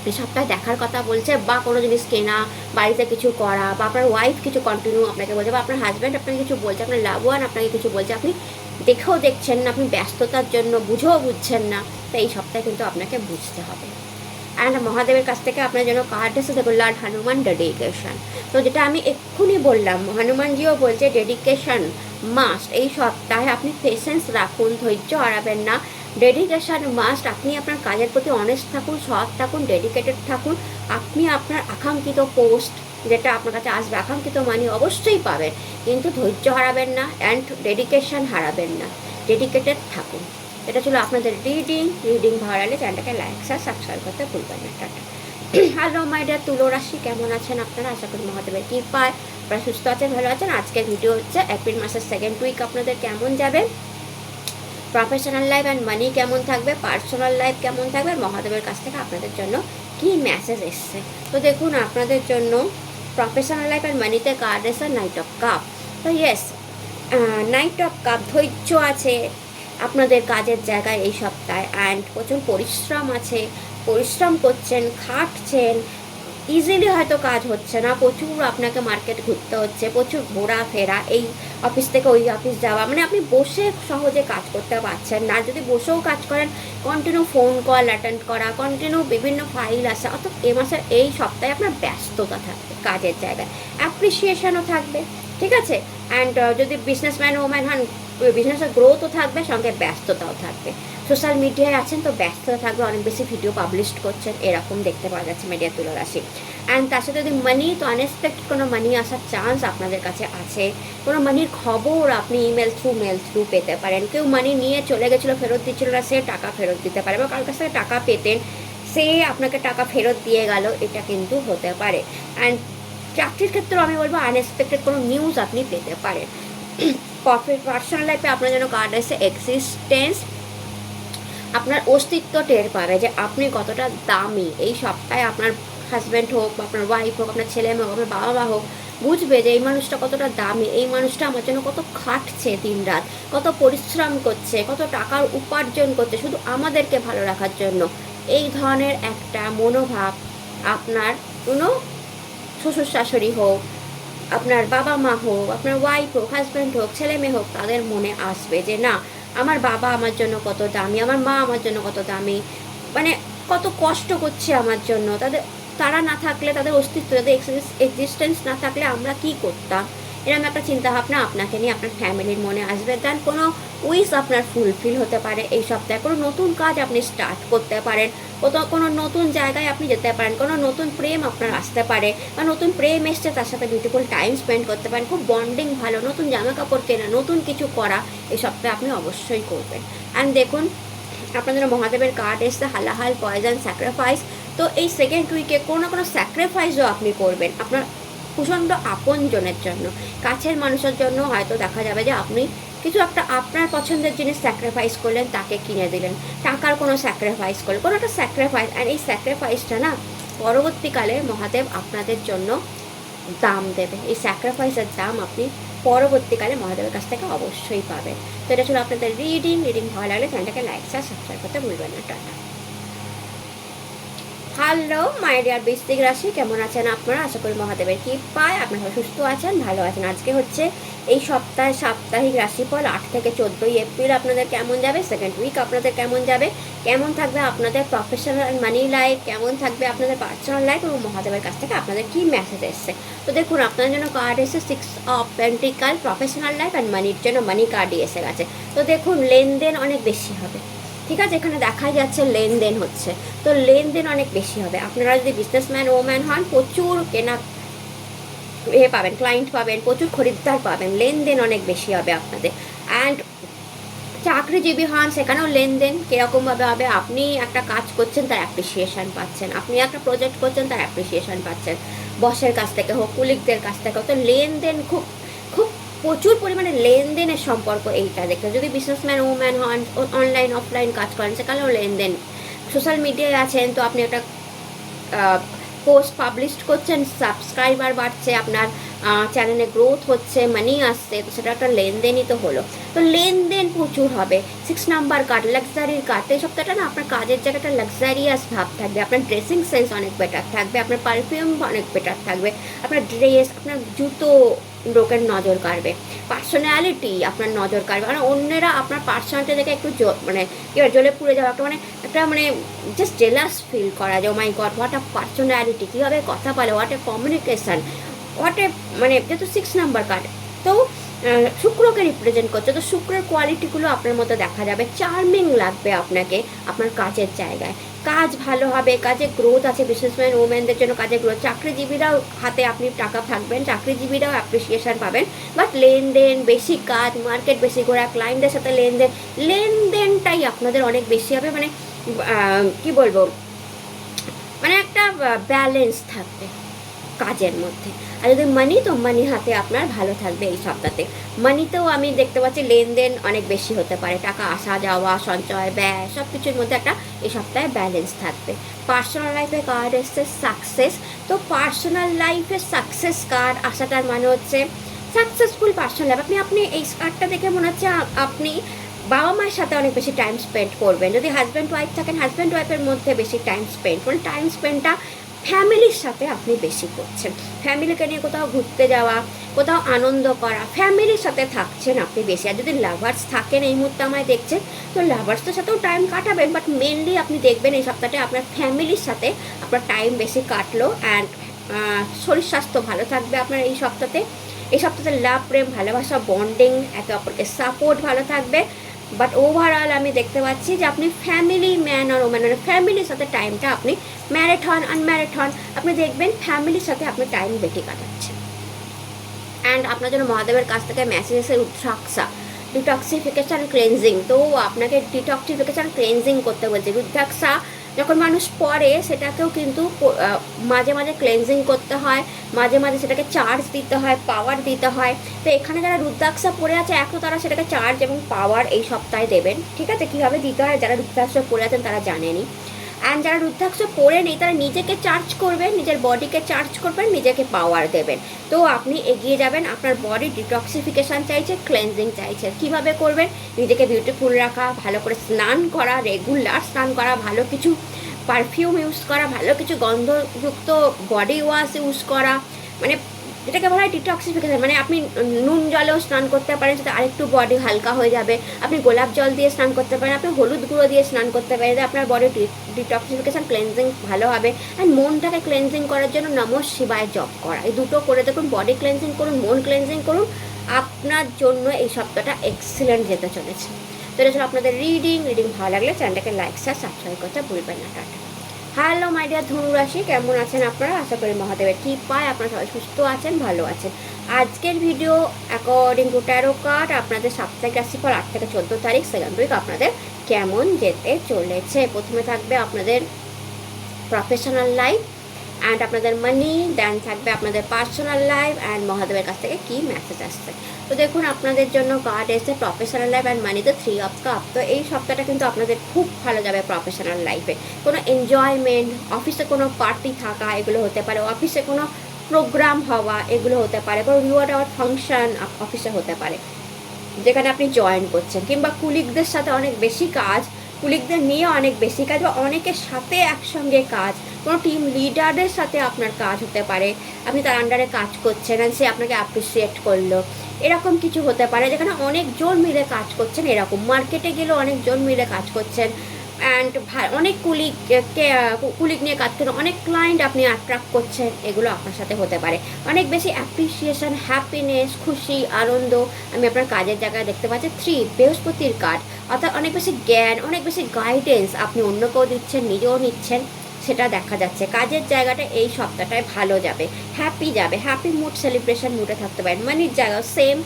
এই সপ্তাহে দেখার কথা বলছে। বা কোনো জিনিস কেনা, বাড়িতে কিছু করা, বা আপনার ওয়াইফ কিছু কন্টিনিউ আপনাকে বলছে, বা আপনার হাজব্যান্ড আপনাকে কিছু বলছে, আপনার লাভ ওয়ান আপনাকে কিছু বলছে, আপনি দেখেও দেখছেন না, আপনি ব্যস্ততার জন্য বুঝেও বুঝছেন না। তো এই সপ্তাহে কিন্তু আপনাকে বুঝতে হবে। অ্যান্ড মহাদেবের কাছ থেকে আপনার জন্য কার্ড এসে দেখুন, লর্ড হনুমান ডেডিকেশন। তো যেটা আমি এক্ষুনি বললাম, হনুমানজিও বলছে ডেডিকেশন মাস্ট। এই সপ্তাহে আপনি পেশেন্স রাখুন, ধৈর্য হারাবেন না, ডেডিকেশন মাস্ট। আপনি আপনার কাজের প্রতি অনেস্ট থাকুন, সৎ থাকুন, ডেডিকেটেড থাকুন। আপনি আপনার আকাঙ্ক্ষিত পোস্ট যেটা আপনার কাছে আসবে, আকাঙ্ক্ষিত মানি অবশ্যই পাবেন, কিন্তু ধৈর্য হারাবেন না অ্যান্ড ডেডিকেশন হারাবেন না, ডেডিকেটেড থাকুন। এটা ছিল আপনাদের রিডিং ভালো লাগলে চ্যানেলটাকে লাইক সাবস্ক্রাইব করতে ভুলবেন না। টাটা। হ্যালো মাই ডিয়ার তুলো রাশি, কেমন আছেন আপনারা? আশা করি মহাদেবের কৃপায় আপনারা সুস্থ আছেন, ভালো আছেন। আজকের ভিডিও হচ্ছে এপ্রিল মাসের সেকেন্ড উইক আপনাদের কেমন যাবে, প্রফেশনাল লাইফ অ্যান্ড মানি কেমন থাকবে, পার্সোনাল লাইফ কেমন থাকবে, মহাদেবের কাছ থেকে আপনাদের জন্য কী মেসেজ এসছে। তো দেখুন আপনাদের জন্য প্রফেশনাল লাইফ অ্যান্ড মানিতে কার্ড এসে নাইট অফ কাপ। তো ইয়েস, নাইট অফ কাপ, ধৈর্য আছে আপনাদের কাজের জায়গায় এই সপ্তাহে, অ্যান্ড প্রচুর পরিশ্রম আছে, পরিশ্রম করছেন, খাটছেন, ইজিলি হয়তো কাজ হচ্ছে না, প্রচুর আপনাকে মার্কেট ঘুরতে হচ্ছে, প্রচুর ঘোরাফেরা, এই অফিস থেকে ওই অফিস যাওয়া, মানে আপনি বসে সহজে কাজ করতে পারছেন না। যদি বসেও কাজ করেন, কন্টিনিউ ফোন কল অ্যাটেন্ড করা, কন্টিনিউ বিভিন্ন ফাইল আসা, অত এ মাসের এই সপ্তাহে আপনার ব্যস্ততা থাকবে কাজের জায়গায়, অ্যাপ্রিসিয়েশনও থাকবে, ঠিক আছে। অ্যান্ড যদি বিজনেসম্যান ওম্যান হন, বিজনেসের গ্রোথও থাকবে, সঙ্গে ব্যস্ততাও থাকবে। সোশ্যাল মিডিয়ায় আছেন তো ব্যস্ততা থাকবে, অনেক বেশি ভিডিও পাবলিশ করছেন, এরকম দেখতে পাওয়া যাচ্ছে মিডিয়া তুলো রাশি। অ্যান্ড তার সাথে যদি মানি, তো আনএক্সপেক্টেড কোনো মানি আসার চান্স আপনাদের কাছে আছে, কোনো মানির খবর আপনি মেল থ্রু পেতে পারেন। কেউ মানি নিয়ে চলে গেছিলো, ফেরত দিচ্ছিল না, সে টাকা ফেরত দিতে পারে, বা কারোর কাছ থেকে টাকা পেতেন, সে আপনাকে টাকা ফেরত দিয়ে গেল, এটা কিন্তু হতে পারে। অ্যান্ড চাকরির ক্ষেত্রেও আমি বলবো আনএক্সপেক্টেড কোনো নিউজ আপনি পেতে পারেন। পার্সোনাল লাইফে আপনার জন্য কার্ড এসে এক্সিস্টেন্স, আপনার অস্তিত্ব টের পাবে যে আপনি কতটা দামি। এই সপ্তাহে আপনার হাজব্যান্ড হোক, বা আপনার ওয়াইফ হোক, আপনার ছেলে মেয়ে হোক, আপনার বাবা মা হোক, বুঝবে যে এই মানুষটা কতটা দামি, এই মানুষটা আমার জন্য কত খাটছে দিন রাত, কত পরিশ্রম করছে, কত টাকার উপার্জন করছে শুধু আমাদেরকে ভালো রাখার জন্য। এই ধরনের একটা মনোভাব আপনার কোনো শ্বশুর শাশুড়ি হোক, আপনার বাবা মা হোক, আপনার ওয়াইফ হোক, হাজব্যান্ড হোক, ছেলে মেয়ে হোক, তাদের মনে আসবে যে না, আমার বাবা আমার জন্য কত দামি, আমার মা আমার জন্য কত দামি, মানে কত কষ্ট করছে আমার জন্য। তারা না থাকলে, তাদের অস্তিত্ব, তাদের এক্সিস্টেন্স না থাকলে আমরা কি করতাম, এরকম একটা চিন্তাভাবনা আপনাকে নিয়ে আপনার ফ্যামিলির মনে আসবে। দেন কোনো উইশ আপনার ফুলফিল হতে পারে এই সপ্তাহে, কোনো নতুন কাজ আপনি স্টার্ট করতে পারেন, কোনো নতুন জায়গায় আপনি যেতে পারেন, কোনো নতুন প্রেম আপনার আসতে পারে, বা নতুন প্রেম এসছে তার সাথে বিউটিফুল টাইম স্পেন্ড করতে পারেন, খুব বন্ডিং ভালো, নতুন জামা কাপড় কেনা, নতুন কিছু করা এই সপ্তাহে আপনি অবশ্যই করবেন। অ্যান্ড দেখুন আপনাদের মহাদেবের কার্ড এসছে হালাহাল, পয়জন, স্যাক্রিফাইস। তো এই সেকেন্ড উইকে কোনো না কোনো স্যাক্রিফাইসও আপনি করবেন আপনার প্রচণ্ড আপনজনের জন্য, কাছের মানুষের জন্য। হয়তো দেখা যাবে যে আপনি কিছু একটা আপনার পছন্দের জিনিস স্যাক্রিফাইস করলেন, তাকে কিনে দিলেন, টাকার কোনো স্যাক্রিফাইস করলেন, কোনো একটা স্যাক্রিফাইস। অ্যান্ড এই স্যাক্রিফাইসটা না পরবর্তীকালে মহাদেব আপনাদের জন্য দাম দেবে, এই স্যাক্রিফাইসের দাম আপনি পরবর্তীকালে মহাদেবের কাছ থেকে অবশ্যই পাবেন। তো এটা ছিল আপনাদের রিডিং ভালো লাগলে চ্যানেলটাকে লাইক শেয়ার সাবস্ক্রাইব করতে ভুলবেন না। টাটা। হ্যালো মাই ডিয়ার বৃশ্চিক রাশি, কেমন আছেন আপনারা? আশা করি মহাদেবের কৃপায় আপনারা সুস্থ আছেন, ভালো আছেন। আজকে হচ্ছে এই সাপ্তাহিক রাশিফল 8 থেকে 14 এপ্রিল আপনাদের কেমন যাবে, সেকেন্ড উইক আপনাদের কেমন যাবে, কেমন থাকবে আপনাদের প্রফেশনাল মানি লাইফ, কেমন থাকবে আপনাদের পার্সোনাল লাইফ, এবং মহাদেবের কাছ থেকে আপনাদের কি মেসেজ এসছে। তো দেখুন, আপনাদের জন্য কার্ড এসে 6 of pentacle, professional life and মানির জন্য মানি কার্ডই এসে গেছে। তো দেখুন, লেনদেন অনেক বেশি হবে, ঠিক আছে? এখানে দেখাই যাচ্ছে লেনদেন হচ্ছে, তো লেনদেন অনেক বেশি হবে। আপনারা যদি বিজনেসম্যান ওম্যান হন, প্রচুর কেনা পাবেন, ক্লায়েন্ট পাবেন, প্রচুর খরিদ্দার পাবেন, লেনদেন অনেক বেশি হবে আপনাদের। অ্যান্ড চাকরিজীবী হন, সেখানেও লেনদেন কীরকমভাবে হবে, আপনি একটা কাজ করছেন তার অ্যাপ্রিসিয়েশন পাচ্ছেন, আপনি একটা প্রজেক্ট করছেন তার অ্যাপ্রিসিয়েশন পাচ্ছেন, বসের কাছ থেকে হোক, কুলিকদের কাছ থেকে হোক। তো লেনদেন খুব খুব প্রচুর পরিমাণে লেনদেনের সম্পর্ক এইটা দেখতে। যদি বিজনেসম্যান ওম্যান হন, অনলাইন অফলাইন কাজ করেন, সেখানেও লেনদেন। সোশ্যাল মিডিয়ায় আছেন, তো আপনি একটা পোস্ট পাবলিশ করছেন, সাবস্ক্রাইবার বাড়ছে, আপনার চ্যানেলে গ্রোথ হচ্ছে, মানি আসছে, তো সেটা একটা লেনদেনই তো হলো। তো লেনদেন প্রচুর হবে। 6 নাম্বার কার্ড, লাক্সারির কার্ড। এই সপ্তাহটা না আপনার কাজের জায়গাটা লাক্সারিয়াস ভাব থাকবে, আপনার ড্রেসিং সেন্স অনেক বেটার থাকবে, আপনার পারফিউম অনেক বেটার থাকবে, আপনার ড্রেস, আপনার জুতো লোকের নজর কাড়বে, পার্সোনালিটি আপনার নজর কাড়বে। মানে অন্যেরা আপনার পার্সোনালিটি দেখে একটু মানে কি জ্বলে পুড়ে যাওয়া, একটা মানে জাস্ট জেলাস ফিল করা যায়, ও মাই গড, হোয়াট আ পার্সোনালিটি, কীভাবে কথা বলে, what a communication, what a মানে যেহেতু 6 নাম্বার কার্ড, তো শুক্রকে রিপ্রেজেন্ট করছে, তো শুক্রের কোয়ালিটিগুলো আপনার মধ্যে দেখা যাবে। চার্মিং লাগবে আপনাকে আপনার কাজের জায়গায়, কাজ ভালো হবে, কাজে গ্রোথ আছে। বিশেষম্যান ওমেনদের জন্য কাজে গ্রোথ। চাকরিজীবীরাও হাতে আপনি টাকা থাকবেন, চাকরিজীবীরাও অ্যাপ্রিসিয়েশন পাবেন, বাট লেনদেন বেশি, কাজ মার্কেট বেশি ঘোরা, ক্লায়েন্টদের সাথে লেনদেনটাই আপনাদের অনেক বেশি হবে। মানে কি বলবো, মানে একটা ব্যালেন্স থাকবে কাজের মধ্যে। আর যদি মানি, তো মানি হাতে আপনার ভালো থাকবে এই সপ্তাহে। মানিতেও আমি দেখতে পাচ্ছি লেনদেন অনেক বেশি হতে পারে, টাকা আসা যাওয়া, সঞ্চয়, ব্যয়, সব কিছুর মধ্যে একটা এই সপ্তাহে ব্যালেন্স থাকবে। পার্সোনাল লাইফে কার্ড এসছে সাকসেস। তো পার্সোনাল লাইফে সাকসেস কার্ড আসাটার মানে হচ্ছে সাকসেসফুল পার্সোনাল লাইফ। আপনি এই কার্ডটা দেখে মনে হচ্ছে আপনি বাবা মায়ের সাথে অনেক বেশি টাইম স্পেন্ড করবেন। যদি হাজব্যান্ড ওয়াইফ থাকেন, হাজব্যান্ড ওয়াইফের মধ্যে বেশি টাইম স্পেন্ড করুন। টাইম স্পেন্ডটা ফ্যামিলির সাথে আপনি বেশি করছেন, ফ্যামিলিকে নিয়ে কোথাও ঘুরতে যাওয়া, কোথাও আনন্দ করা, ফ্যামিলির সাথে থাকছেন আপনি বেশি। আর যদি লাভার্স থাকেন, এই মুহূর্তে আমায় দেখছেন, তো লাভার্সদের সাথেও টাইম কাটাবেন, বাট মেনলি আপনি দেখবেন এই সপ্তাহটা আপনার ফ্যামিলির সাথে আপনার টাইম বেশি কাটলো। অ্যান্ড শরীর স্বাস্থ্য ভালো থাকবে আপনার এই সপ্তাহে। এই সপ্তাহে লাভ, প্রেম, ভালোবাসা, বন্ডিং, একে অপরকে সাপোর্ট ভালো থাকবে। বাট ওভারঅল আমি দেখতে পাচ্ছি যে আপনি ফ্যামিলি ম্যান আর ওম্যান, মানে ফ্যামিলির সাথে টাইমটা আপনি ম্যারিড হন আনম্যারিড হন, আপনি দেখবেন ফ্যামিলির সাথে আপনি টাইম বেশি কাটাচ্ছেন। অ্যান্ড আপনার জন্য মহাদেবের কাছ থেকে মেসেজ এসে রুদ্রাক্ষা, ডিটক্সিফিকেশান ক্লেনজিং। তো আপনাকে ডিটক্সিফিকেশান ক্লেনজিং করতে বলছে। রুদ্রাক্ষা যখন মানুষ পড়ে, সেটাকেও কিন্তু মাঝে মাঝে ক্লেনজিং করতে হয়, মাঝে মাঝে সেটাকে চার্জ দিতে হয়, পাওয়ার দিতে হয়। তো এখানে যারা রুদ্রাক্ষা পড়ে আছে, এখন তারা সেটাকে চার্জ এবং পাওয়ার এই সপ্তাহে দেবেন, ঠিক আছে? কীভাবে দিতে হয়, যারা রুদ্রাক্ষা পড়ে আছেন তারা জানেনি। অ্যান্ড যারা রুদ্রাক্ষ পরে নেই, তারা নিজেকে চার্জ করবেন, নিজের বডিকে চার্জ করবেন, নিজেকে পাওয়ার দেবেন। তো আপনি এগিয়ে যাবেন। আপনার বডি ডিটক্সিফিকেশান চাইছে, ক্লেনজিং চাইছে। কিভাবে করবেন? নিজেকে বিউটিফুল রাখা, ভালো করে স্নান করা, রেগুলার স্নান করা, ভালো কিছু পারফিউম ইউজ করা, ভালো কিছু গন্ধযুক্ত বডি ওয়াশ ইউজ করা, মানে যেটাকে বলা হয় ডিটক্সিফিকেশান। মানে আপনি নুন জলেও স্নান করতে পারেন, সেটা আরেকটু বডি হালকা হয়ে যাবে। আপনি গোলাপ জল দিয়ে স্নান করতে পারেন, আপনি হলুদ গুঁড়ো দিয়ে স্নান করতে পারেন, আপনার বডি ডিটক্সিফিকেশান ক্লেনজিং ভালো হবে। অ্যান্ড মনটাকে ক্লেনজিং করার জন্য নমঃ শিবায় জপ করা, এই দুটো করে দেখুন। বডি ক্লেনজিং করুন, মন ক্লেনজিং করুন, আপনার জন্য এই সপ্তাহটা এক্সিলেন্ট যেতে চলেছে। তো এটা ছিল আপনাদের রিডিং ভালো লাগলে চ্যানেলটাকে লাইক শেয়ার সাবস্ক্রাইব করতে ভুলবেন না। টাটা। হ্যালো মাই ডিয়ার ধনুরাশি, কেমন আছেন আপনারা? আশা করি মহাদেবের কৃপায় আপনারা সবাই সুস্থ আছেন, ভালো আছেন। আজকের video according to taro card আপনাদের সাপ্তাহিক রাশিফল 8 থেকে 14 তারিখ, সেকেন্ড উইক আপনাদের কেমন যেতে চলেছে। প্রথমে থাকবে আপনাদের প্রফেশনাল লাইফ অ্যান্ড আপনাদের মানি, দেন থাকবে আপনাদের পার্সোনাল লাইফ অ্যান্ড মহাদেবের কাছ থেকে কী মেসেজ আসছে। তো দেখুন, আপনাদের জন্য কার্ড এসে প্রফেশনাল লাইফ অ্যান্ড মানিতে 3 অফ কাপ। তো এই সপ্তাহটা কিন্তু আপনাদের খুব ভালো যাবে প্রফেশনাল লাইফে। কোনো এনজয়মেন্ট, অফিসে কোনো পার্টি থাকা, এগুলো হতে পারে। অফিসে কোনো প্রোগ্রাম হওয়া, এগুলো হতে পারে। কোনো রিওয়ার্ড আওয়ার ফাংশন অফিসে হতে পারে যেখানে আপনি জয়েন করছেন, কিংবা কুলিকদের সাথে অনেক বেশি কাজ, কুলিকদের নিয়ে অনেক বেশি কাজ, বা অনেকের সাথে একসঙ্গে কাজ, কোনো টিম লিডারের সাথে আপনার কাজ হতে পারে, আপনি তার আন্ডারে কাজ করছেন আর সে আপনাকে অ্যাপ্রিসিয়েট করলো, এরকম কিছু হতে পারে। যেখানে অনেকজন মিলে কাজ করছেন, এরকম মার্কেটে গেলেও অনেকজন মিলে কাজ করছেন, অ্যান্ড অনেক কুলিক নিয়ে কাজ করেন, অনেক ক্লায়েন্ট আপনি অ্যাট্রাক্ট করছেন, এগুলো আপনার সাথে হতে পারে। অনেক বেশি অ্যাপ্রিসিয়েশন, হ্যাপিনেস, খুশি, আনন্দ আমি আপনার কাজের জায়গায় দেখতে পাচ্ছি। 3 বৃহস্পতির কার্ড, অর্থাৎ অনেক বেশি জ্ঞান, অনেক বেশি গাইডেন্স আপনি অন্যকেও দিচ্ছেন, নিজেও নিচ্ছেন, সেটা দেখা যাচ্ছে। কাজের জায়গাটা এই সপ্তাহটায় ভালো যাবে, হ্যাপি মুড, সেলিব্রেশন মুডে থাকতে পারেন। মানির জায়গা সেম,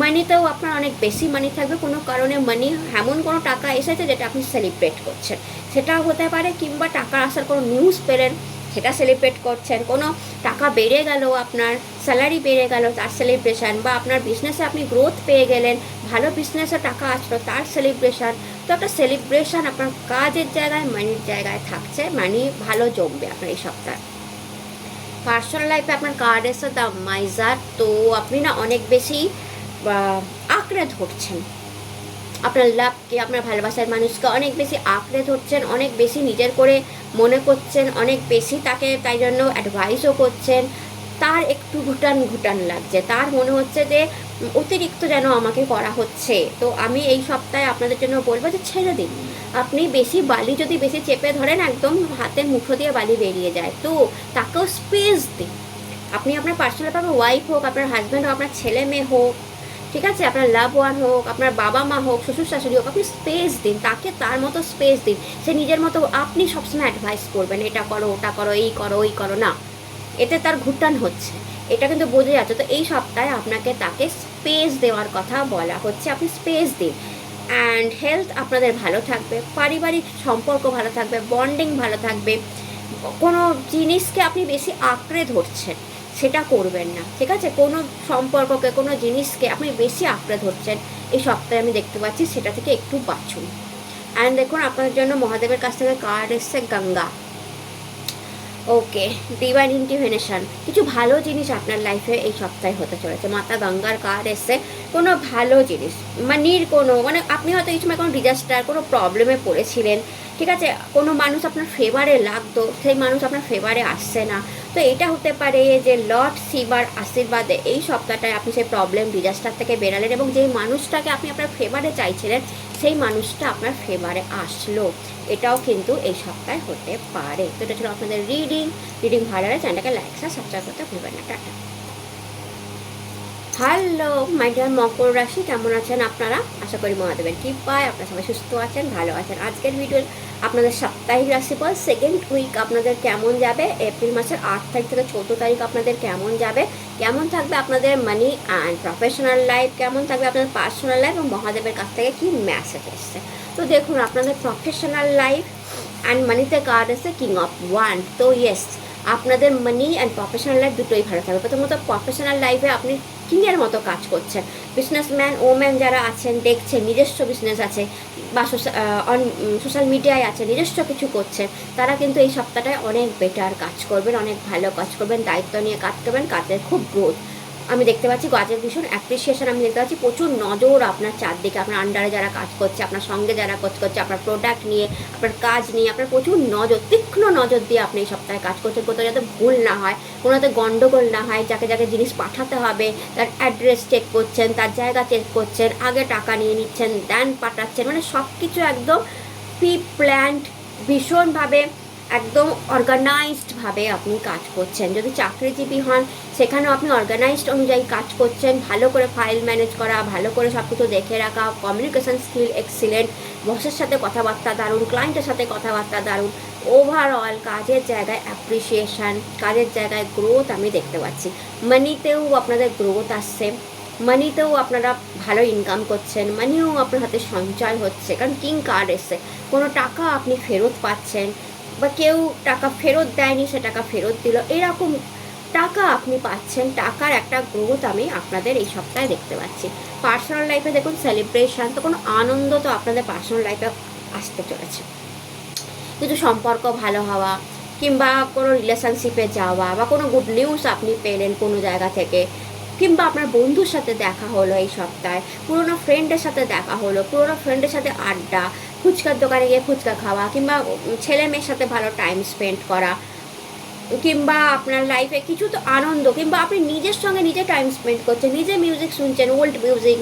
মানিতেও আপনার অনেক বেশি মানি থাকবে, কোনো কারণে মানি এমন কোনো টাকা এসেছে যেটা আপনি সেলিব্রেট করছেন, সেটাও হতে পারে। কিংবা টাকা আসার কোনো নিউজ পেলেন, সেটা সেলিব্রেট করছেন। কোনো টাকা বেড়ে গেল, আপনার স্যালারি বেড়ে গেল, তার সেলিব্রেশন। বা আপনার বিজনেসে আপনি গ্রোথ পেয়ে গেলেন, ভালো বিজনেসে টাকা আসলো, তার সেলিব্রেশন। তো একটা সেলিব্রেশন আপনার কাজের জায়গায়, মানির জায়গায় থাকছে, মানি ভালো জমবে আপনার এই সপ্তাহে। পার্সোনাল লাইফে আপনার কার্ড এসে দ্য মাইজার। তো আপনি না অনেক বেশি আঁকড়ে ধরছেন আপনার লাভকে, আপনার ভালোবাসার মানুষকে অনেক বেশি আঁকড়ে ধরছেন, অনেক বেশি নিজের করে মনে করছেন, অনেক বেশি তাকে তাই জন্য অ্যাডভাইসও করছেন। তার একটু ঘুটান লাগছে, তার মনে হচ্ছে যে অতিরিক্ত যেন আমাকে করা হচ্ছে। তো আমি এই সপ্তাহে আপনাদের জন্য বলবো যে ছেড়ে দিন। আপনি বেশি বালি যদি বেশি চেপে ধরেন, একদম হাতের মুঠো দিয়ে বালি বেরিয়ে যায়। তো তাকেও স্পেস দিন। আপনি আপনার পার্সোনাল ভাবে ওয়াইফ হোক, আপনার হাজব্যান্ড হোক, আপনার ছেলে মেয়ে হোক, ঠিক আছে, আপনার লাভ ওয়ান হোক, আপনার বাবা মা হোক, শ্বশুর শাশুড়ি হোক, আপনি স্পেস দিন তাকে, তার মতো স্পেস দিন। সে নিজের মতো, আপনি সবসময় অ্যাডভাইস করবেন এটা করো, ওটা করো, এই করো, ওই করো না, এতে তার ঘুটান হচ্ছে, এটা কিন্তু বোঝা যাচ্ছে। তো এই সপ্তাহে আপনাকে তাকে স্পেস দেওয়ার কথা বলা হচ্ছে, আপনি স্পেস দিন। অ্যান্ড হেলথ আপনাদের ভালো থাকবে, পারিবারিক সম্পর্ক ভালো থাকবে, বন্ডিং ভালো থাকবে। কোনো জিনিসকে আপনি বেশি আঁকড়ে ধরছেন, সেটা করবেন না, ঠিক আছে? কোনো সম্পর্ককে, কোনো জিনিসকে আপনি বেশি আঁকড়ে ধরছেন, এই সপ্তাহে আমি দেখতে পাচ্ছি, সেটা থেকে একটু বাঁচুন। অ্যান্ড দেখুন আপনাদের জন্য মহাদেবের কাছ থেকে কার্ড এসছে গঙ্গা। ওকে, ডিভাইন ইন্টিভেনশন, কিছু ভালো জিনিস আপনার লাইফে এই সপ্তাহে হতে চলেছে। মাতা গঙ্গার কার্ড এসছে, কোনো ভালো জিনিস, মানে আপনি হয়তো এই সময় কোনো ডিজাস্টার, কোনো প্রবলেমে পড়েছিলেন, ঠিক আছে? কোনো মানুষ আপনার ফেভারে লাগতো, সেই মানুষ আপনার ফেভারে আসছে না। তো এটা হতে পারে যে লর্ড শিবার আশীর্বাদে এই সপ্তাহটায় আপনি সেই প্রবলেম, ডিজাস্টার থেকে বেরালেন, এবং যেই মানুষটাকে আপনি আপনার ফেভারে চাইছিলেন, সেই মানুষটা আপনার ফেভারে আসলো। এটাও কিন্তু এই সপ্তাহে হতে পারে। তো এটা ছিল আপনাদের রিডিং ভালো লাগলে চ্যানেলটাকে লাইক সাবস্ক্রাইব করতে ভুলবেন না। টাটা। হ্যালো মাই ডিয়ার মকর রাশি, কেমন আছেন আপনারা? আশা করি মহাদেবের কৃপায় আপনারা সবাই সুস্থ আছেন, ভালো আছেন। আজকের ভিডিও আপনাদের সাপ্তাহিক রাশিফল সেকেন্ড উইক আপনাদের কেমন যাবে, এপ্রিল মাসের 8 তারিখ থেকে 14 তারিখ আপনাদের কেমন যাবে, কেমন থাকবে আপনাদের মানি অ্যান্ড প্রফেশনাল লাইফ, কেমন থাকবে আপনাদের পার্সোনাল লাইফ, এবং মহাদেবের কাছ থেকে কি মেসেজ এসছে। তো দেখুন আপনাদের প্রফেশনাল লাইফ অ্যান্ড মানিতে কার্ড এসে কিং অফ ওয়ান। তো ইয়েস, আপনাদের মানি অ্যান্ড প্রফেশনাল লাইফ দুটোই ভালো থাকবে। প্রথমত প্রফেশনাল লাইফে আপনি কিংয়ের মতো কাজ করছেন, বিজনেসম্যান ওম্যান যারা আছেন, দেখছেন নিজস্ব বিজনেস আছে, বা সোশ্যাল মিডিয়ায় আছে, নিজস্ব কিছু করছেন, তারা কিন্তু এই সপ্তাহটায় অনেক বেটার কাজ করবেন, অনেক ভালো কাজ করবেন, দায়িত্ব নিয়ে কাজ করবেন, কাজের খুব গ্রোথ আমি দেখতে পাচ্ছি, কাজের ভীষণ অ্যাপ্রিসিয়েশন আমি দেখতে পাচ্ছি, প্রচুর নজর আপনার চারদিকে, আপনার আন্ডারে যারা কাজ করছে, আপনার সঙ্গে যারা কাজ করছে, আপনার প্রোডাক্ট নিয়ে, আপনার কাজ নিয়ে, আপনার প্রচুর নজর, তীক্ষ্ণ নজর দিয়ে আপনি এই সপ্তাহে কাজ করছেন। কোথাও যাতে ভুল না হয়, কোনো যাতে গন্ডগোল না হয়, যাকে যাকে জিনিস পাঠাতে হবে তার অ্যাড্রেস চেক করছেন, তার জায়গা চেক করছেন, আগে টাকা নিয়ে নিচ্ছেন, দেন পাঠাচ্ছেন, মানে সব কিছু একদম প্রি প্ল্যান্ড, ভীষণভাবে একদম অর্গানাইজডভাবে আপনি কাজ করছেন। যদি চাকরিজীবী হন, সেখানেও আপনি অর্গানাইজড অনুযায়ী কাজ করছেন, ভালো করে ফাইল ম্যানেজ করা, ভালো করে সব কিছু দেখে রাখা, কমিউনিকেশন স্কিল এক্সিলেন্ট, বসের সাথে কথাবার্তা দারুণ, ক্লায়েন্টের সাথে কথাবার্তা দারুণ, ওভারঅল কাজের জায়গায় অ্যাপ্রিসিয়েশান, কাজের জায়গায় গ্রোথ আমি দেখতে পাচ্ছি। মানিতেও আপনাদের গ্রোথ আসছে, মানিতেও আপনারা ভালো ইনকাম করছেন, মানিও আপনার হাতে সঞ্চয় হচ্ছে, কারণ কিং কার্ড এসছে, কোনো টাকা আপনি ফেরত পাচ্ছেন, বা কেউ টাকা ফেরত দেয়নি, সে টাকা ফেরত দিল, এরকম টাকা আপনি পাচ্ছেন, টাকার একটা গ্রোথ আমি আপনাদের এই সপ্তাহে দেখতে পাচ্ছি। পার্সোনাল লাইফে দেখুন সেলিব্রেশন, তো কোনো আনন্দ তো আপনাদের পার্সোনাল লাইফে আসতে চলেছে, কিছু সম্পর্ক ভালো হওয়া, কিংবা কোনো রিলেশনশিপে যাওয়া বা কোনো গুড নিউজ আপনি পেলেন কোনো জায়গা থেকে, কিংবা আপনার বন্ধুর সাথে দেখা হলো এই সপ্তাহে, পুরোনো ফ্রেন্ডের সাথে দেখা হলো, পুরোনো ফ্রেন্ডের সাথে আড্ডা, ফুচকার দোকানে গিয়ে ফুচকা খাওয়া, কিংবা ছেলে মেয়ের সাথে ভালো টাইম স্পেন্ড করা, কিংবা আপনার লাইফে কিছু তো আনন্দ, কিংবা আপনি নিজের সঙ্গে নিজে টাইম স্পেন্ড করছেন, নিজে মিউজিক শুনছেন, ওল্ড মিউজিক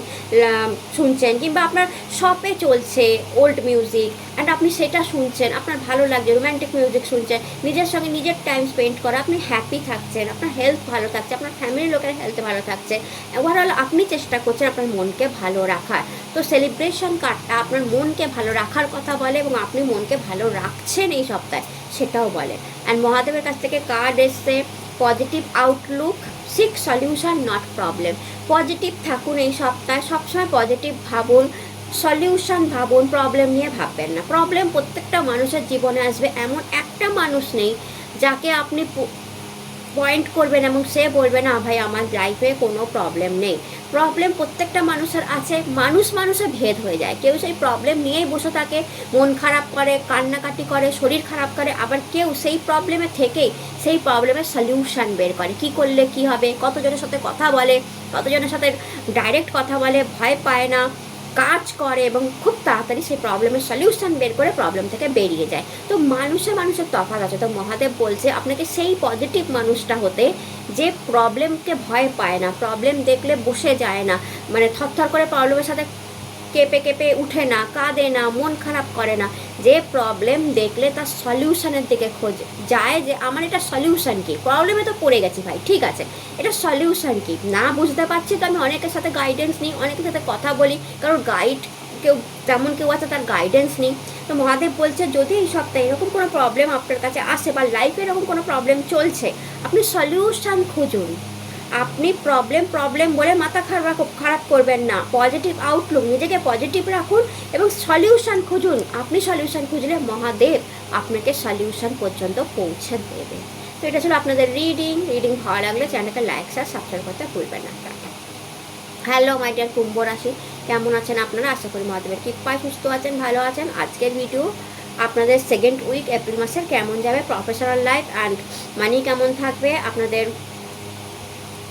শুনছেন, কিংবা আপনার শপে চলছে ওল্ড মিউজিক অ্যান্ড আপনি সেটা শুনছেন, আপনার ভালো লাগছে, রোম্যান্টিক মিউজিক শুনছেন, নিজের সঙ্গে নিজের টাইম স্পেন্ড করা, আপনি হ্যাপি থাকছেন, আপনার হেলথ ভালো থাকছে, আপনার ফ্যামিলির লোকের হেলথ ভালো থাকছে, ওভারঅল আপনি চেষ্টা করছেন আপনার মনকে ভালো রাখার। তো সেলিব্রেশন কার্ডটা আপনার মনকে ভালো রাখার কথা বলে এবং আপনি মনকে ভালো রাখছেন এই সপ্তাহে সেটাও বলে। অ্যান্ড মহাদেবের কাছ থেকে কার্ড এসছে positive outlook, seek solution not problem. Positive থাকুন এই সপ্তাহে, সবসময় পজিটিভ ভাবুন, সলিউশন ভাবুন, প্রবলেম নিয়ে ভাববেন না। প্রবলেম প্রত্যেকটা মানুষের জীবনে আসবে, এমন একটা মানুষ নেই যাকে আপনি পয়েন্ট করবেন এবং সে বলবে না ভাই আমার লাইফে কোনো প্রবলেম নেই। প্রবলেম প্রত্যেকটা মানুষের আছে, মানুষে ভেদ হয়ে যায়। কেউ সেই প্রবলেম নিয়েই বসে থাকে, মন খারাপ করে, কান্নাকাটি করে, শরীর খারাপ করে, আবার কেউ সেই প্রবলেমে থেকেই সেই প্রবলেমের সলিউশন বের করে, কি করলে কি হবে, কতজনের সাথে কথা বলে, কতজনের সাথে ডাইরেক্ট কথা বলে, ভয় পায় না, কাজ করে এবং খুব তাড়াতাড়ি সেই প্রবলেমের সলিউশন বের করে প্রবলেম থেকে বেরিয়ে যায়। তো মানুষের তফাৎ আছে। তো মহাদেব বলছে আপনাকে সেই পজিটিভ মানুষটা হতে যে প্রবলেমকে ভয় পায় না, প্রবলেম দেখলে বসে যায় না, মানে থরথর করে প্রবলেমের সাথে কেঁপে কেঁপে উঠে না, কাঁদে না, মন খারাপ করে না, যে প্রবলেম দেখলে তার সলিউশনের দিকে খোঁজে যায়, যে আমার এটা সলিউশন কি, প্রবলেমে তো পড়ে গেছি ভাই, ঠিক আছে, এটা সলিউশন কি না বুঝতে পারছি, তো আমি অনেকের সাথে গাইডেন্স নিই, অনেকের সাথে কথা বলি, কারণ গাইড কেউ তেমন কেউ আছে তার গাইডেন্স নিই। তো মহাদেব বলছে যদি এই সপ্তাহে এরকম কোনো প্রবলেম আপনার কাছে আসে বা লাইফে এরকম কোনো প্রবলেম চলছে, আপনি সলিউশন খুঁজুন। আপনি প্রবলেম বলে মাথা খারাপ করবেন না, পজিটিভ আউটলুক, নিজেকে পজিটিভ রাখুন এবং সলিউশন খুঁজুন। আপনি সলিউশন খুঁজলে মহাদেব আপনাকে সলিউশন পর্যন্ত পৌঁছে দেবে। তো এটা ছিল আপনাদের রিডিং ভালো লাগলে চ্যানেলকে লাইক শেয়ার সাবস্ক্রাইব করতে ভুলবেন না। হ্যালো মাই ডিয়ার কুম্ভ রাশি, কেমন আছেন আপনারা? আশা করি মহাদেবের কৃপায় সুস্থ আছেন, ভালো আছেন। আজকের ভিডিও আপনাদের সেকেন্ড উইক এপ্রিল মাসের কেমন যাবে, প্রফেশনাল লাইফ অ্যান্ড মানি কেমন থাকবে, আপনাদের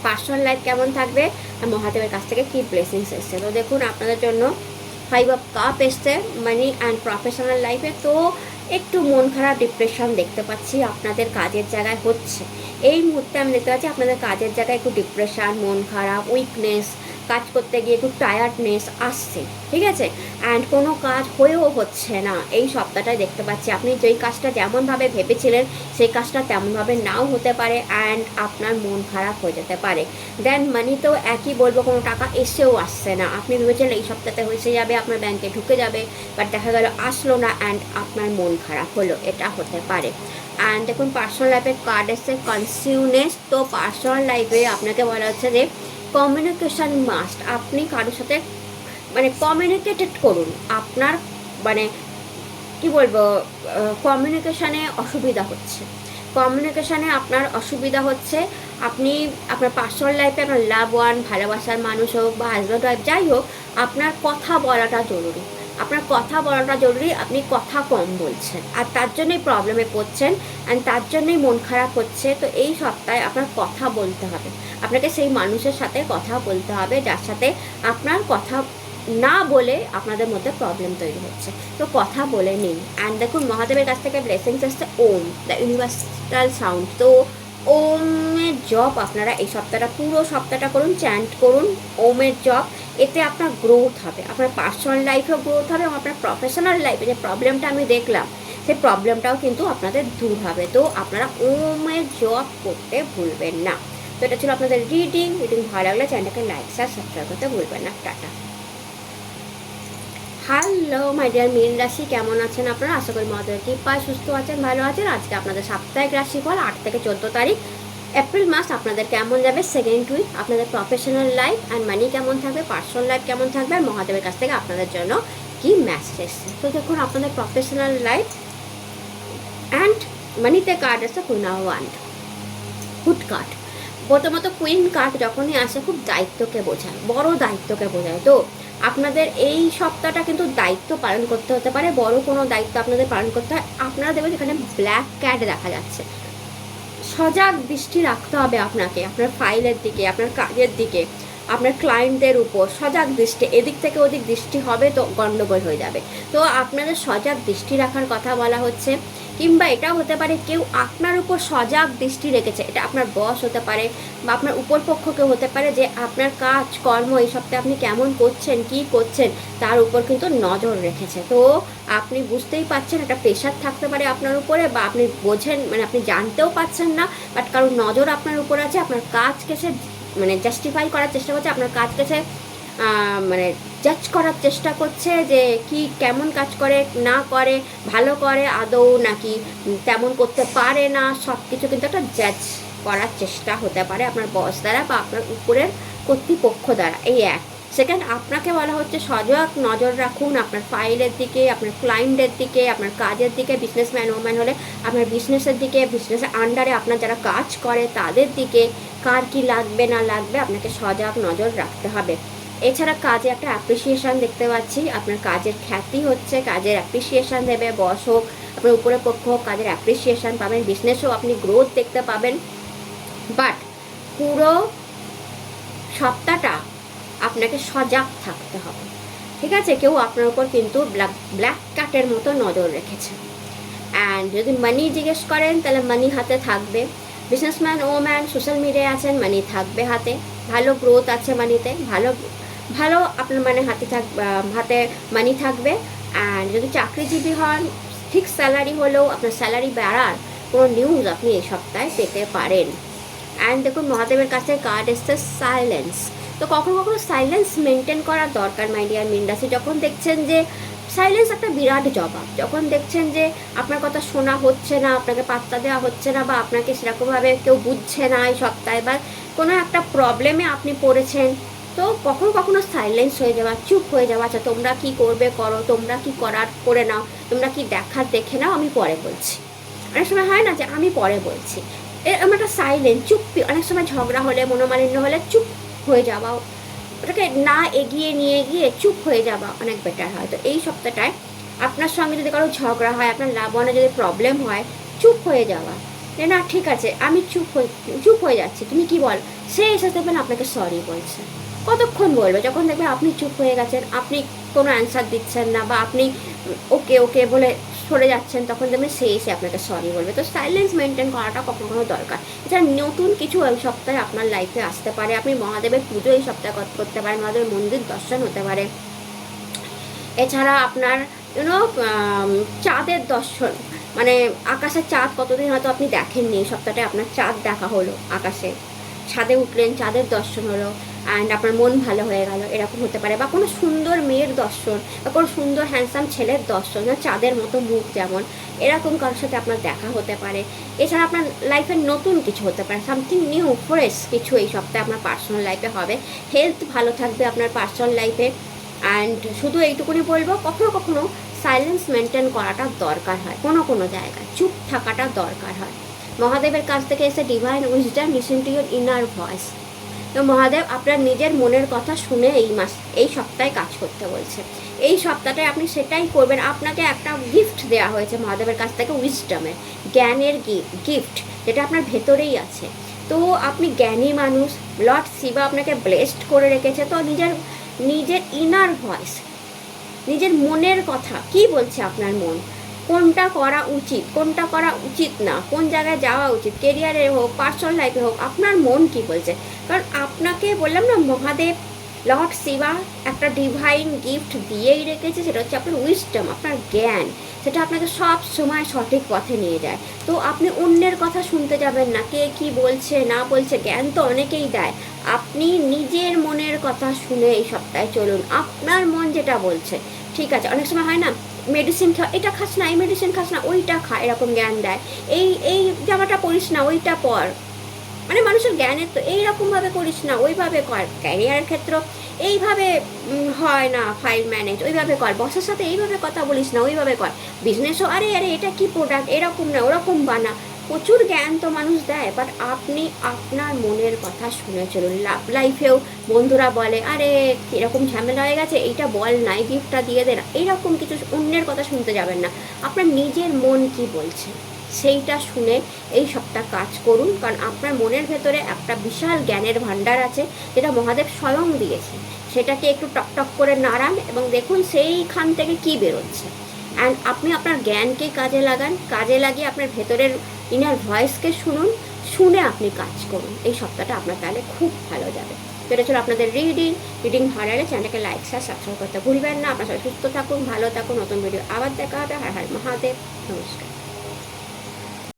পার্সোনাল লাইফ কেমন থাকবে, আর মহাদেবের কাছ থেকে কী ব্লেসিংস এসছে। তো দেখুন আপনাদের জন্য 5 অফ কাপ এসছে মানি অ্যান্ড প্রফেশনাল লাইফে। তো একটু মন খারাপ, ডিপ্রেশন দেখতে পাচ্ছি আপনাদের কাজের জায়গায় হচ্ছে। এই মুহূর্তে আমি দেখতে পাচ্ছি আপনাদের কাজের জায়গায় একটু ডিপ্রেশন, মন খারাপ, উইকনেস, কাজ করতে গিয়ে একটু টায়ার্ডনেস আসছে, ঠিক আছে। অ্যান্ড কোনো কাজ হয়েও হচ্ছে না এই সপ্তাহটায় দেখতে পাচ্ছি। আপনি যেই কাজটা যেমনভাবে ভেবেছিলেন সেই কাজটা তেমনভাবে নাও হতে পারে অ্যান্ড আপনার মন খারাপ হয়ে যেতে পারে। দেন মানিতেও একই বলবো, কোনো টাকা এসেও আসছে না। আপনি ভেবেছিলেন এই সপ্তাহে হয়ে যাবে, আপনার ব্যাংকে ঢুকে যাবে, বাট দেখা গেল আসলো না অ্যান্ড আপনার মন খারাপ হলো, এটা হতে পারে। অ্যান্ড দেখুন পার্সোনাল লাইফের কার্ড এসছে কনসিউনেস। তো পার্সোনাল লাইফে আপনাকে বলা হচ্ছে যে কমিউনিকেশান মাস্ট। আপনি কারোর সাথে মানে কমিউনিকেটেড করুন। আপনার মানে কি বলবো, কমিউনিকেশানে অসুবিধা হচ্ছে, আপনার অসুবিধা হচ্ছে। আপনি আপনার পার্সোনাল লাইফে আপনার লাভ ওয়ান, ভালোবাসার মানুষ হোক বা হাজব্যান্ড ওয়াইফ যাই হোক, আপনার কথা বলাটা জরুরি, আপনি কথা কম বলছেন আর তার জন্যই প্রবলেমে পড়ছেন অ্যান্ড তার জন্যই মন খারাপ হচ্ছে। তো এই সপ্তাহে আপনার কথা বলতে হবে, আপনাকে সেই মানুষের সাথে কথা বলতে হবে যার সাথে আপনার কথা না বলে আপনাদের মধ্যে প্রবলেম তৈরি হচ্ছে। তো কথা বলে নিন। অ্যান্ড দেখুন মহাদেবের কাছ থেকে ব্লেসিংস আসছে ওম, দ্য ইউনিভার্সাল সাউন্ড। তো ওমের জপ আপনারা এই সপ্তাহটা, পুরো সপ্তাহটা করুন, চ্যান্ট করুন ওমের জপ। এতে আপনার গ্রোথ হবে, আপনার পার্সোনাল লাইফেও গ্রোথ হবে এবং আপনার প্রফেশনাল লাইফে যে প্রবলেমটা আমি দেখলাম সেই প্রবলেমটাও কিন্তু আপনাদের দূর হবে। তো আপনারা ওমের জপ করতে ভুলবেন না। তো এটা ছিল আপনাদের রিডিং ভালো লাগলে চ্যানেলটাকে লাইক শেয়ার সাবস্ক্রাইব করতে ভুলবেন না। টাটা। হ্যালো মাই ডিয়ার মীন রাশি, কেমন আছেন আপনারা? আশা করি মহাদেবের কৃপায় সুস্থ আছেন, ভালো আছেন। আজকে আপনাদের সাপ্তাহিক রাশিফল 8 থেকে 14 তারিখ এপ্রিল মাস আপনাদের কেমন যাবে, সেকেন্ড উইক আপনাদের প্রফেশনাল লাইফ অ্যান্ড মানি কেমন থাকবে, পার্সোনাল লাইফ কেমন থাকবে, আর মহাদেবের কাছ থেকে আপনাদের জন্য কি মেসেজ এসছে। তো দেখুন আপনাদের প্রফেশনাল লাইফ অ্যান্ড মানিতে কার্ড আছে queen of wand, hood card. প্রথমত কুইন কার্ড যখনই আসে খুব দায়িত্বকে বোঝায়, বড় দায়িত্বকে বোঝায়। তো আপনাদের এই সপ্তাহটা কিন্তু দায়িত্ব পালন করতে হতে পারে, বড় কোনো দায়িত্ব আপনাদের পালন করতে হয়। আপনারা দেখবেন এখানে ব্ল্যাক ক্যাট দেখা যাচ্ছে, সজাগ দৃষ্টি রাখতে হবে আপনাকে, আপনার ফাইলের দিকে, আপনার কাজের দিকে, আপনার ক্লায়েন্টদের উপর সজাগ দৃষ্টি, এদিক থেকে ওদিক দৃষ্টি হবে তো গণ্ডগোল হয়ে যাবে। তো আপনাদের সজাগ দৃষ্টি রাখার কথা বলা হচ্ছে। কিংবা এটাও হতে পারে কেউ আপনার উপর সজাগ দৃষ্টি রেখেছে, এটা আপনার বস হতে পারে বা আপনার উপরপক্ষ কেউ হতে পারে, যে আপনার কাজ কর্ম এই সপ্তাহে আপনি কেমন করছেন, কি করছেন তার উপর কিন্তু নজর রেখেছে। তো আপনি বুঝতেই পারছেন একটা প্রেশার থাকতে পারে আপনার উপরে, বা আপনি বোঝেন, মানে আপনি জানতেও পারছেন না, বাট কারোর নজর আপনার উপর আছে, আপনার কাজকে সে মানে জাস্টিফাই করার চেষ্টা করছে, আপনার কাজকে সে মানে জাজ করার চেষ্টা করছে যে কি কেমন কাজ করে না করে, ভালো করে আদৌ নাকি তেমন করতে পারে না, সব কিছু কিন্তু একটা জাজ করার চেষ্টা হতে পারে আপনার বস দ্বারা বা আপনার উপরের কর্তৃপক্ষ দ্বারা। এই এক। সেকেন্ড, আপনাকে বলা হচ্ছে সজাগ নজর রাখুন আপনার ফাইলের দিকে, আপনার ক্লায়েন্টের দিকে, আপনার কাজের দিকে, বিজনেসম্যান ওম্যান হলে আপনার বিজনেসের দিকে, বিজনেসের আন্ডারে আপনার যারা কাজ করে তাদের দিকে, কার কি লাগবে না লাগবে আপনাকে সজাগ নজর রাখতে হবে। এছাড়া কাজে একটা অ্যাপ্রিসিয়েশান দেখতে পাচ্ছি, আপনার কাজের খ্যাতি হচ্ছে, কাজের অ্যাপ্রিসিয়েশান দেবে, বস হোক আপনার উপরের পক্ষ হোক, কাজের অ্যাপ্রিসিয়েশান পাবেন, বিজনেসেও আপনি গ্রোথ দেখতে পাবেন। বাট পুরো সপ্তাহটা আপনাকে সজাগ থাকতে হবে, ঠিক আছে? কেউ আপনার উপর কিন্তু ব্ল্যাক ক্যাটের মতো নজর রেখেছে। অ্যান্ড যদি মানি জিজ্ঞেস করেন তাহলে মানি হাতে থাকবে, বিজনেসম্যান ওম্যান সোশ্যাল মিডিয়ায় আছেন, মানি থাকবে হাতে, ভালো গ্রোথ আছে মানিতে, ভালো ভালো আপনার মানে হাতে মানি থাকবে। অ্যান্ড যদি চাকরিজীবী হন, ঠিক স্যালারি হলেও আপনার স্যালারি বাড়ার কোনো নিউজ আপনি এই সপ্তাহে পেতে পারেন। অ্যান্ড দেখুন মহাদেবের কাছে কার্ড এসছে সাইলেন্স। তো কখনো কখনো সাইলেন্স মেনটেন করার দরকার মাই ডিয়ার মীন রাশি। যখন দেখছেন যে সাইলেন্স একটা বিরাট জবাব, যখন দেখছেন যে আপনার কথা শোনা হচ্ছে না, আপনাকে পাত্তা দেওয়া হচ্ছে না, বা আপনাকে সেরকমভাবে কেউ বুঝছে না এই সপ্তাহে, বা কোনো একটা প্রবলেমে আপনি পড়েছেন, তো কখনো কখনো সাইলেন্স হয়ে যাওয়া, চুপ হয়ে যাওয়া, আচ্ছা তোমরা কি করবে করো, তোমরা কি করার করে নাও, তোমরা কি দেখার দেখে নাও, আমি পরে বলছি। অনেক সময় হয় না যে আমি পরে বলছি, এরকম একটা সাইলেন্ট চুপ্পি। অনেক সময় ঝগড়া হলে, মনোমালিন্য হলে চুপ হয়ে যাওয়া, ওটাকে না এগিয়ে নিয়ে গিয়ে চুপ হয়ে যাওয়া অনেক বেটার হয়। তো এই সপ্তাহটায় আপনার সঙ্গে যদি কারো ঝগড়া হয়, আপনার লাভ ওয়ানে যদি প্রবলেম হয়, চুপ হয়ে যাওয়া, যে না ঠিক আছে আমি চুপ হয়ে যাচ্ছি, তুমি কি বল, সে এসে দেখবেন আপনাকে সরি বলছে। কতক্ষণ বলবে? যখন দেখবেন আপনি চুপ হয়ে গেছেন, আপনি কোনো অ্যান্সার দিচ্ছেন না, বা আপনি ওকে ওকে বলে সরে যাচ্ছেন, তখন দেখবেন সে এসে আপনাকে সরি বলবে। তো সাইলেন্স মেনটেন করাটা কখনো কখনো দরকার। এছাড়া নতুন কিছু এই সপ্তাহে আপনার লাইফে আসতে পারে, আপনি মহাদেবের পুজো এই সপ্তাহে করতে পারেন, মহাদেবের মন্দির দর্শন হতে পারে। এছাড়া আপনার চাঁদের দর্শন, মানে আকাশের চাঁদ কতদিন হয়তো আপনি দেখেননি, এই সপ্তাহটায় আপনার চাঁদ দেখা হলো, আকাশে ছাদে উঠলেন, চাঁদের দর্শন হলো, অ্যান্ড আপনার মন ভালো হয়ে গেল, এরকম হতে পারে। বা কোনো সুন্দর মেয়ের দর্শন, বা কোনো সুন্দর হ্যান্ডসাম ছেলের দর্শন, চাঁদের মতো মুখ যেমন, এরকম কারোর সাথে আপনার দেখা হতে পারে। এছাড়া আপনার লাইফের নতুন কিছু হতে পারে, সামথিং নিউ ফ্রেশ কিছু এই সপ্তাহে আপনার পার্সোনাল লাইফে হবে। হেলথ ভালো থাকবে আপনার পার্সোনাল লাইফে। অ্যান্ড শুধু এইটুকুনি বলবো, কখনো কখনো সাইলেন্স মেনটেন করাটা দরকার হয়, কোনো কোনো জায়গায় চুপ থাকাটা দরকার হয়। মহাদেবের কাছ থেকে এসে divine wisdom, listen to your inner voice. তো মহাদেব আপনার নিজের মনের কথা শুনে এই সপ্তাহে কাজ করতে বলছে। এই সপ্তাহটায় আপনি সেটাই করবেন। আপনাকে একটা গিফট দেওয়া হয়েছে মহাদেবের কাছ থেকে, উইজডমের, জ্ঞানের গিফট, যেটা আপনার ভেতরেই আছে। তো আপনি জ্ঞানী মানুষ, লর্ড শিবা আপনাকে ব্লেসড করে রেখেছে। তো নিজের ইনার ভয়েস, নিজের মনের কথা কি বলছে আপনার মন, কোনটা করা উচিত, কোনটা করা উচিত না, কোন জায়গায় যাওয়া উচিত, কেরিয়ারে হোক, পার্সোনাল লাইফে হোক, আপনার মন কি বলছে। কারণ আপনাকে বললাম না, মহাদেব লর্ড শিবা একটা ডিভাইন গিফট দিয়েই রেখেছে, সেটা হচ্ছে আপনার উইজডম, আপনার জ্ঞান। সেটা আপনাকে সব সময় সঠিক পথে নিয়ে যায়। তো আপনি অন্যের কথা শুনতে যাবেন না, কে কি বলছে না বলছে, জ্ঞান তো অনেকেই দেয়। আপনি নিজের মনের কথা শুনে এই সপ্তাহে চলুন, আপনার মন যেটা বলছে। ঠিক আছে, অনেক সময় হয় না, মেডিসিন খা, এটা খাস না, এই মেডিসিন খাস না, ওইটা খা, এরকম জ্ঞান দেয়। এই জামাটা পরিস না, ওইটা পর, মানে মানুষের জ্ঞানের তো এইরকমভাবে করিস না, ওইভাবে কর। ক্যারিয়ারের ক্ষেত্র এইভাবে হয় না, ফাইল ম্যানেজ ওইভাবে কর, বসের সাথে এইভাবে কথা বলিস না, ওইভাবে কর। বিজনেসও আরে আরে এটা কি প্রোডাক্ট, এরকম না ওরকম বানা। প্রচুর জ্ঞান তো মানুষ দেয়, বাট আপনি আপনার মনের কথা শুনে চলুন। লাভ লাইফেও বন্ধুরা বলে আরে এরকম ঝামেলা হয়ে গেছে, এইটা বল না, এই গিফটটা দিয়ে দে না, এইরকম কিছু অন্যের কথা শুনতে যাবেন না। আপনার নিজের মন কি বলছে সেইটা শুনে এই সপ্তাহ কাজ করুন, কারণ আপনার মনের ভেতরে একটা বিশাল জ্ঞানের ভাণ্ডার আছে, যেটা মহাদেব স্বয়ং দিয়েছে। সেটাকে একটু টকটক করে নাড়ান এবং দেখুন সেইখান থেকে কি বেরোচ্ছে। অ্যান্ড আপনি আপনার জ্ঞানকে কাজে লাগান, কাজে লাগিয়ে আপনার ভেতরের ইনার ভয়েসকে শুনুন, শুনে আপনি কাজ করুন। এই সপ্তাহটা আপনার তাহলে খুব ভালো যাবে। তো এটা ছিল আপনাদের রিডিং ভালো লাগলে চ্যানেলটাকে লাইক সাবস্ক্রাইব করতে ভুলবেন না। আপনার সবাই সুস্থ থাকুন, ভালো থাকুন। নতুন ভিডিও আবার দেখা হবে। হর হর মহাদেব, নমস্কার।